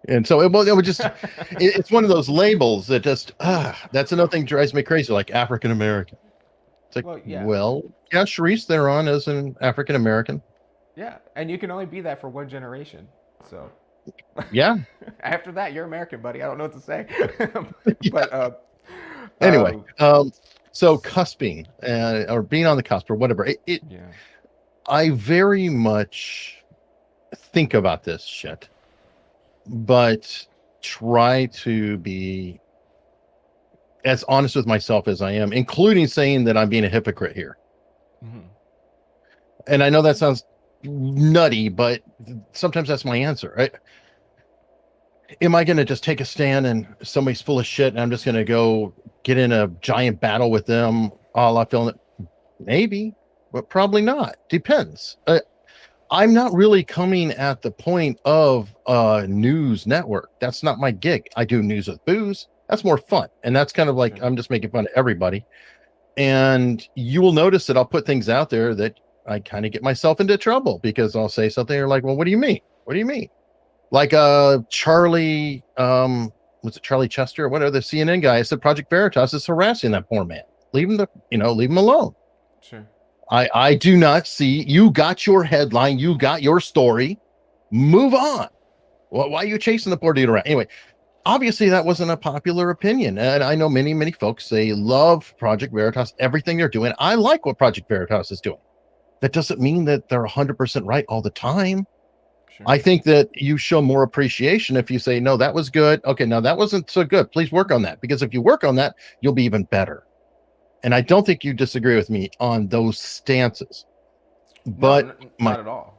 And so it would just it's one of those labels that just that's another thing that drives me crazy, like African American. It's like, Well, yeah, well, yeah, Sharice Theron is an African American. yeah, and you can only be that for one generation. So Yeah. after that, you're American, buddy. I don't know what to say. Yeah. But Anyway, uh, so cusping or being on the cusp or whatever, yeah, I very much think about this shit, but try to be as honest with myself as I am, including saying that I'm being a hypocrite here. mhm. And I know that sounds nutty, but sometimes that's my answer. Am I going to just take a stand and somebody's full of shit and I'm just going to go get in a giant battle with them? All I feel maybe, but probably not. Depends. I'm not really coming at the point of a news network. That's not my gig. I do news with booze. That's more fun. And that's kind of like, Sure. I'm just making fun of everybody. And you will notice that I'll put things out there that I kind of get myself into trouble because I'll say something or like, well, what do you mean? What do you mean? Like Charlie, was it Charlie Chester or whatever, the CNN guy said Project Veritas is harassing that poor man. Leave him alone. Sure. I do not see, you got your headline, you got your story, move on. Well, why are you chasing the poor dude around? Anyway, obviously that wasn't a popular opinion. And I know many, many folks, they love Project Veritas, everything they're doing. I like what Project Veritas is doing. That doesn't mean that they're 100% right all the time. Sure. I think that you show more appreciation if you say, no, that was good. Okay, now that wasn't so good. Please work on that. Because if you work on that, you'll be even better. And I don't think you disagree with me on those stances. No, But not at all.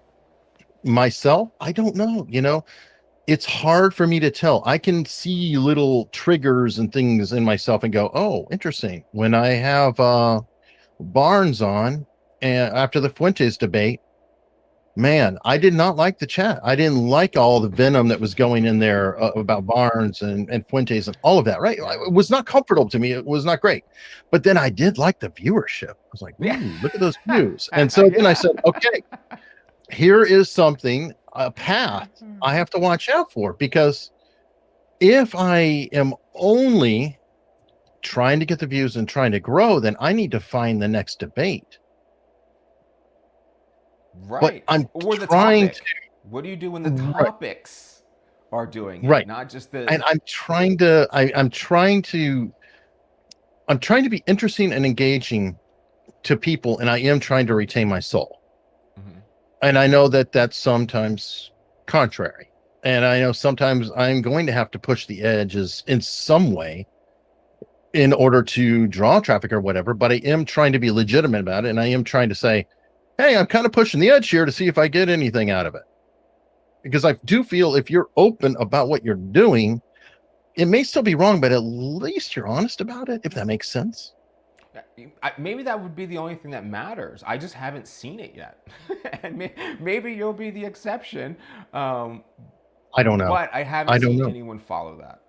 myself, I don't know. It's hard for me to tell. I can see little triggers and things in myself and go, oh, interesting. When I have Barnes on and after the Fuentes debate, man, I did not like the chat. I didn't like all the venom that was going in there about Barnes and Fuentes and all of that, right? Yeah. It was not comfortable to me. It was not great. But then I did like the viewership. I was like, Yeah. ooh, look at those views. And so then I said, okay, here is something, a path I have to watch out for, because if I am only trying to get the views and trying to grow, then I need to find the next debate. Right. But I'm Or the trying topic. What do you do when the Right. topics are doing it? Right. Not just the. And I'm trying to I'm trying to be interesting and engaging to people, and I am trying to retain my soul. Mhm. And I know that that's sometimes contrary. And I know sometimes I'm going to have to push the edges in some way in order to draw traffic or whatever, but I am trying to be legitimate about it. And I am trying to say, hey, I'm kind of pushing the edge here to see if I get anything out of it. Because I do feel if you're open about what you're doing, it may still be wrong, but at least you're honest about it, if that makes sense. Maybe that would be the only thing that matters. I just haven't seen it yet, and maybe you'll be the exception. I don't know. But I haven't I don't seen know. anyone follow that.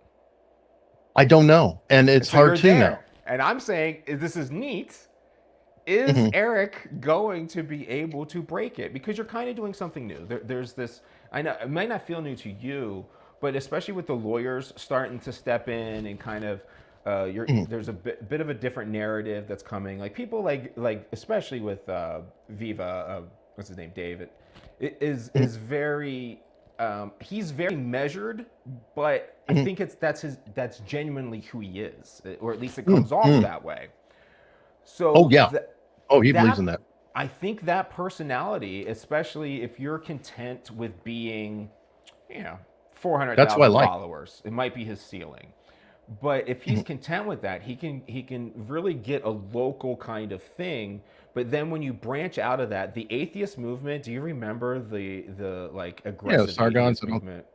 I don't know. And it's So you're hard to there, know. and I'm saying this is neat. Is Mhm. Eric going to be able to break it? Because you're kind of doing something new. There's this. I know it might not feel new to you, but especially with the lawyers starting to step in and kind of, Mhm. there's a bit of a different narrative that's coming. Like people like especially with Viva, what's his name, David, is very. He's very measured, but I Mhm. think that's genuinely who he is, or at least it Mhm. comes off Mhm. that way. Oh, So yeah. Oh, he believes in that that. I think that personality, especially if you're content with being, four hundred That's what I thousand like. followers, it might be his ceiling. But if he's Mhm. content with that, he can really get a local kind of thing. But then when you branch out of that, the atheist movement, do you remember the like Yeah, aggressive Sargon's atheist and all. movement?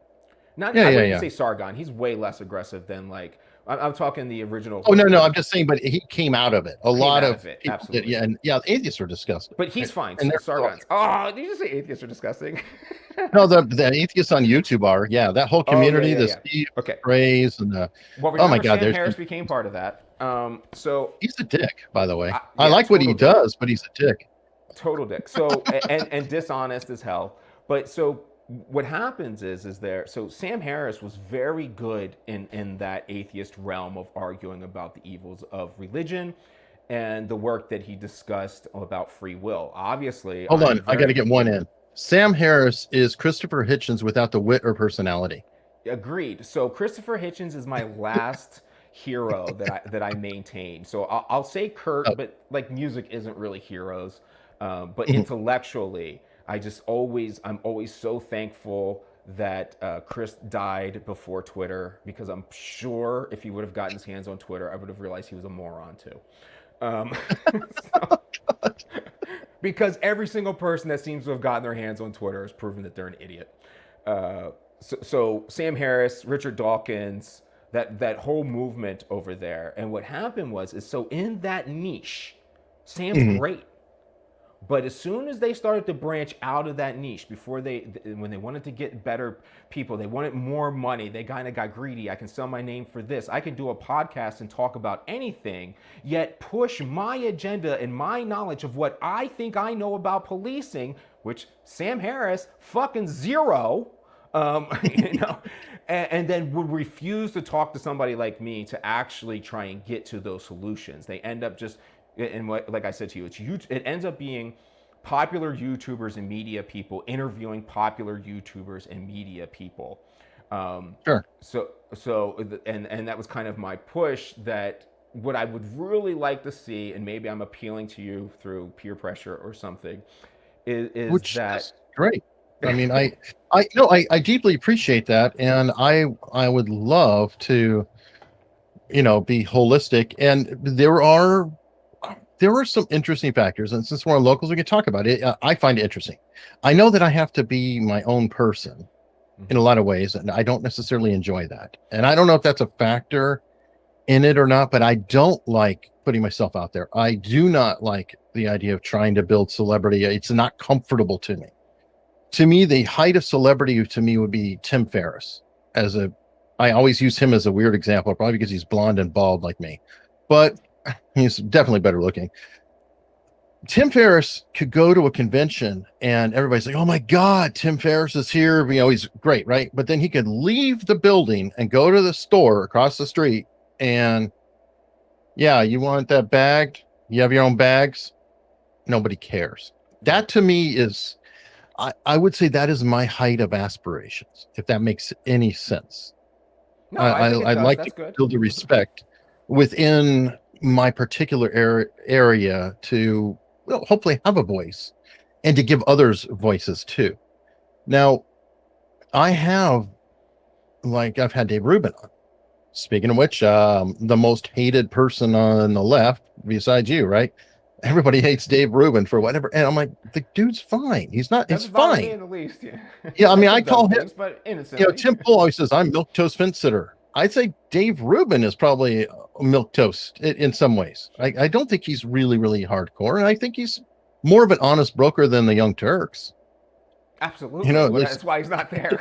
Not, Yeah, I yeah, wouldn't even yeah. say Sargon. He's way less aggressive than like I'm talking the Oh, original. no. I'm just saying, but he came out of it. A Came lot out of of it, people did. absolutely. Yeah. And yeah, the atheists are disgusting. But he's Right? fine. And they're Sargon's. Oh, did you just say atheists are disgusting? no, the atheists on YouTube are. Yeah. That whole Oh yeah, community, yeah, the yeah. Steve Okay. Praise and the, Well, oh my remember God, Sam there's Harris became part of that. So he's a dick, by the way. I yeah, like what he total dick, does, but he's a dick. total dick. So and dishonest as hell. But so what happens is there. So Sam Harris was very good in that atheist realm of arguing about the evils of religion and the work that he discussed about free will. Obviously, Hold I'm on. I got to very get one in. Sam Harris is Christopher Hitchens without the wit or personality. agreed. So Christopher Hitchens is my last hero that I maintain. So I'll say Oh, Kurt, but like music isn't really heroes. But mhm. intellectually, I'm always so thankful that Chris died before Twitter, because I'm sure if he would have gotten his hands on Twitter, I would have realized he was a moron too. Um, so, because every single person that seems to have gotten their hands on Twitter has proven that they're an idiot. So Sam Harris, Richard Dawkins, that whole movement over there, and what happened is so in that niche, Sam's Mhm. great. But as soon as they started to branch out of that niche, when they wanted to get better people, they wanted more money, they kind of got greedy. I can sell my name for this. I can do a podcast and talk about anything, yet push my agenda and my knowledge of what I think I know about policing, which Sam Harris fucking zero, you know, and then would refuse to talk to somebody like me to actually try and get to those solutions. They end up just, and what, like I said to you, it ends up being popular YouTubers and media people interviewing popular YouTubers and media people. Sure. And that was kind of my push, that what I would really like to see, and maybe I'm appealing to you through peer pressure or something, is Which that is great. I mean, I deeply appreciate that, and I would love to, be holistic. And there are some interesting factors, and since we're on locals, we can talk about it. I find it interesting. I know that I have to be my own person in a lot of ways, and I don't necessarily enjoy that. And I don't know if that's a factor in it or not, but I don't like putting myself out there. I do not like the idea of trying to build celebrity. It's not comfortable to me. To me, the height of celebrity to me would be Tim Ferriss. As a, I always use him as a weird example, probably because he's blonde and bald like me, but he's definitely better looking. Tim Ferriss could go to a convention and everybody's like, "Oh my God, Tim Ferriss is here." He's great, right? But then he could leave the building and go to the store across the street and, yeah, you want that bag? You have your own bags? Nobody cares. That to me is, I would say that is my height of aspirations, if that makes any sense. No, I think it I'd does. like to That's good. build the respect within my particular area to, well, hopefully have a voice and to give others voices too. Now, I have, I've had Dave Rubin on. Speaking of which, the most hated person on the left, besides you, right? Everybody hates Dave Rubin for whatever. And I'm like, the dude's fine. He's Doesn't bother me fine. in the least. Yeah. Yeah, I mean, I Tim does call him, things, but innocently. Tim Pool always says, I'm milk toast fence sitter. I'd say Dave Rubin is probably a milk toast in some ways. I don't think he's really, really hardcore. And I think he's more of an honest broker than the Young Turks. Absolutely. At Well, least, that's why he's not there.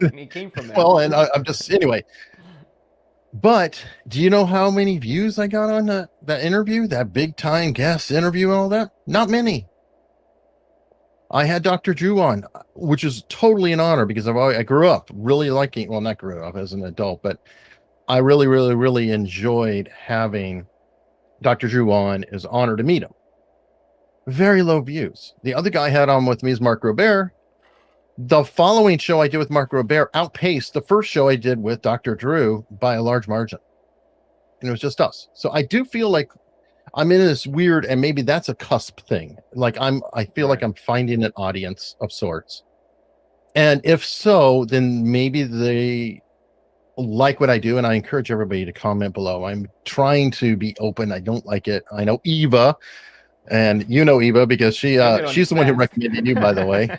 And he came from that. well, and I'm just, anyway. But do you know how many views I got on that interview, that big time guest interview and all that? Not many. I had Dr. Drew on, which is totally an honor because I grew up really liking, well, not grew up as an adult, but I really, really, really enjoyed having Dr. Drew on. It was an honor to meet him. Very low views. The other guy I had on with me is Mark Robert. The following show I did with Mark Robert outpaced the first show I did with Dr. Drew by a large margin. And it was just us. So I do feel like I'm in this weird, and maybe that's a cusp thing. I feel like I'm finding an audience of sorts. And if so, then maybe they like what I do. And I encourage everybody to comment below. I'm trying to be open. I don't like it. I know Eva, and Eva because she's the one who recommended you, by the way.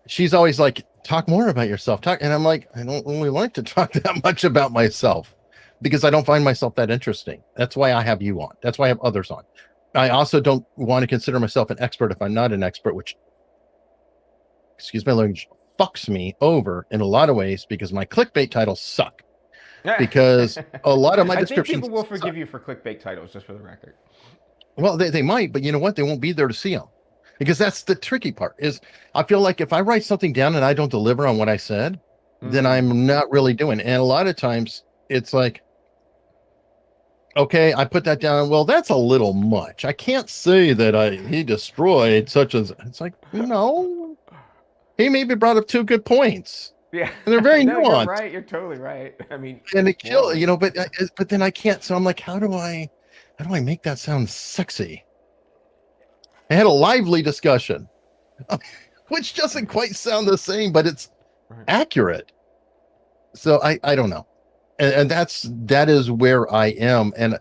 She's always like, talk more about yourself. And I'm like, I don't really like to talk that much about myself because I don't find myself that interesting. That's why I have you on. That's why I have others on. I also don't want to consider myself an expert if I'm not an expert, which, excuse my language, fucks me over in a lot of ways because my clickbait titles suck. Because a lot of my descriptions. I think people will forgive you for clickbait titles, just for the record. Well, they might, but you know what? They won't be there to see them. Because that's the tricky part is I feel like if I write something down and I don't deliver on what I said, then I'm not really doing it. And a lot of times it's like, okay, I put that down. Well, that's a little much. I can't say that he destroyed such as it's like, no, he maybe brought up two good points. Yeah. And they're very No, nuanced. you're right. You're totally right. I mean, and it kill, but then I can't. So I'm like, how do I make that sound sexy? I had a lively discussion, which doesn't quite sound the same, but it's accurate. So I don't know. And that is where I am. And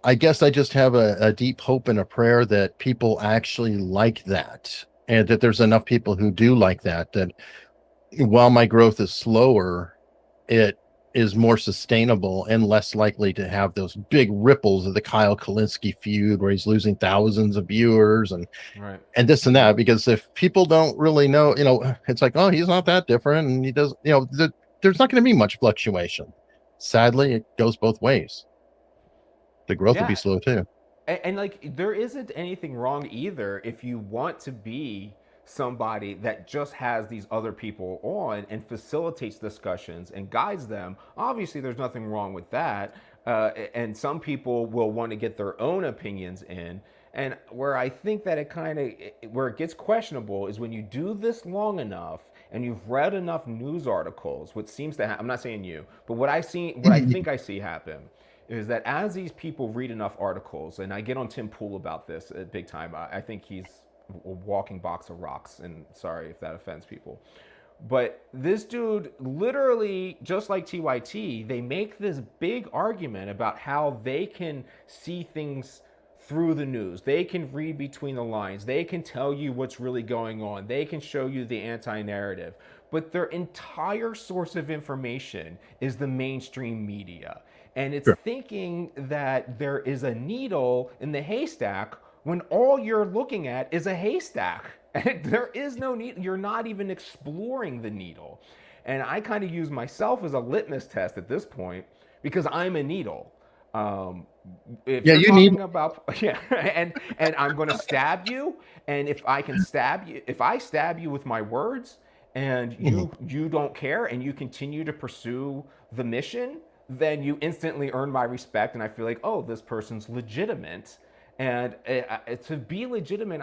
I guess I just have a deep hope and a prayer that people actually like that. And that there's enough people who do like that while my growth is slower, it is more sustainable and less likely to have those big ripples of the Kyle Kalinske feud where he's losing thousands of viewers and this and that. Because if people don't really know, it's like, oh, he's not that different. And he does, there's not going to be much fluctuation. Sadly, it goes both ways. The growth will be slow too. And like, there isn't anything wrong either if you want to be somebody that just has these other people on and facilitates discussions and guides them. Obviously, there's nothing wrong with that. And some people will want to get their own opinions in. And where I think that where it gets questionable is when you do this long enough and you've read enough news articles, what seems to I'm not saying you, but what I think I see happen is that as these people read enough articles, and I get on Tim Pool about this big time. I think he's a walking box of rocks. And sorry if that offends people. But this dude, literally, just like TYT, they make this big argument about how they can see things through the news. They can read between the lines. They can tell you what's really going on. They can show you the anti-narrative. But their entire source of information is the mainstream media. And it's Sure. thinking that there is a needle in the haystack when all you're looking at is a haystack. And there is no needle. You're not even exploring the needle. And I kind of use myself as a litmus test at this point because I'm a needle. If Yeah, you're you talking need. about and I'm going to stab you, and if I can stab you, if I stab you with my words, and you don't care, and you continue to pursue the mission, then you instantly earn my respect, and I feel like, oh, this person's legitimate. And to be legitimate,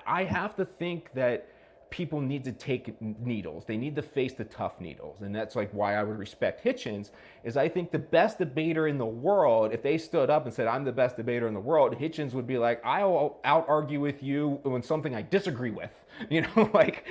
I have to think that people need to take needles. They need to face the tough needles. And that's like why I would respect Hitchens, is I think the best debater in the world, if they stood up and said, I'm the best debater in the world, Hitchens would be like, I'll out argue with you on something I disagree with. You know, like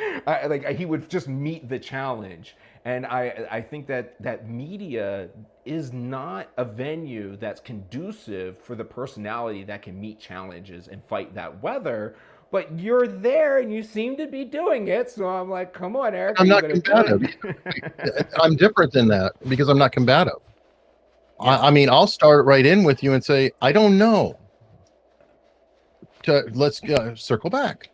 he would just meet the challenge. And I think that media is not a venue that's conducive for the personality that can meet challenges and fight that weather. But you're there and you seem to be doing it. So I'm like, come on, Eric. I'm are you not gonna combative. do it? I'm different than that because I'm not combative. Yes. I mean, I'll start right in with you and say, I don't know. Let's circle back.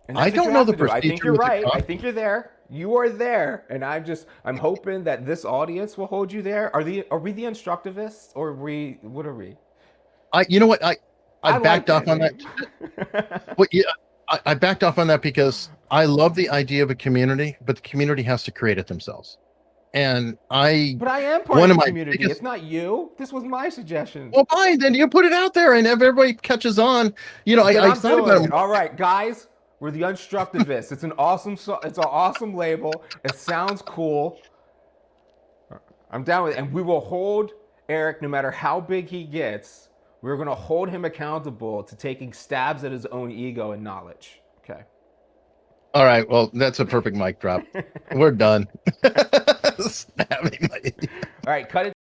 And I that's what don't you know have the to do. I think procedure you're with the right. I cop. think you're there. You are there, and I'm hoping that this audience will hold you there. Are we the Unstructivists, or what are we? You know what? I I like backed off on that. name. Well, yeah, I backed off on that because I love the idea of a community, but the community has to create it themselves. And But I am part one of of the my community. biggest, It's not you. This was my suggestion. well, fine, then you put it out there, and if everybody catches on, Then I I'm thought doing about it. it. All right, guys. We're the Unstructivists. It's an awesome label. It sounds cool. I'm down with it. And we will hold Eric, no matter how big he gets, we're going to hold him accountable to taking stabs at his own ego and knowledge. Okay. All right, well, that's a perfect mic drop. We're done. Stabbing my All right, cut it.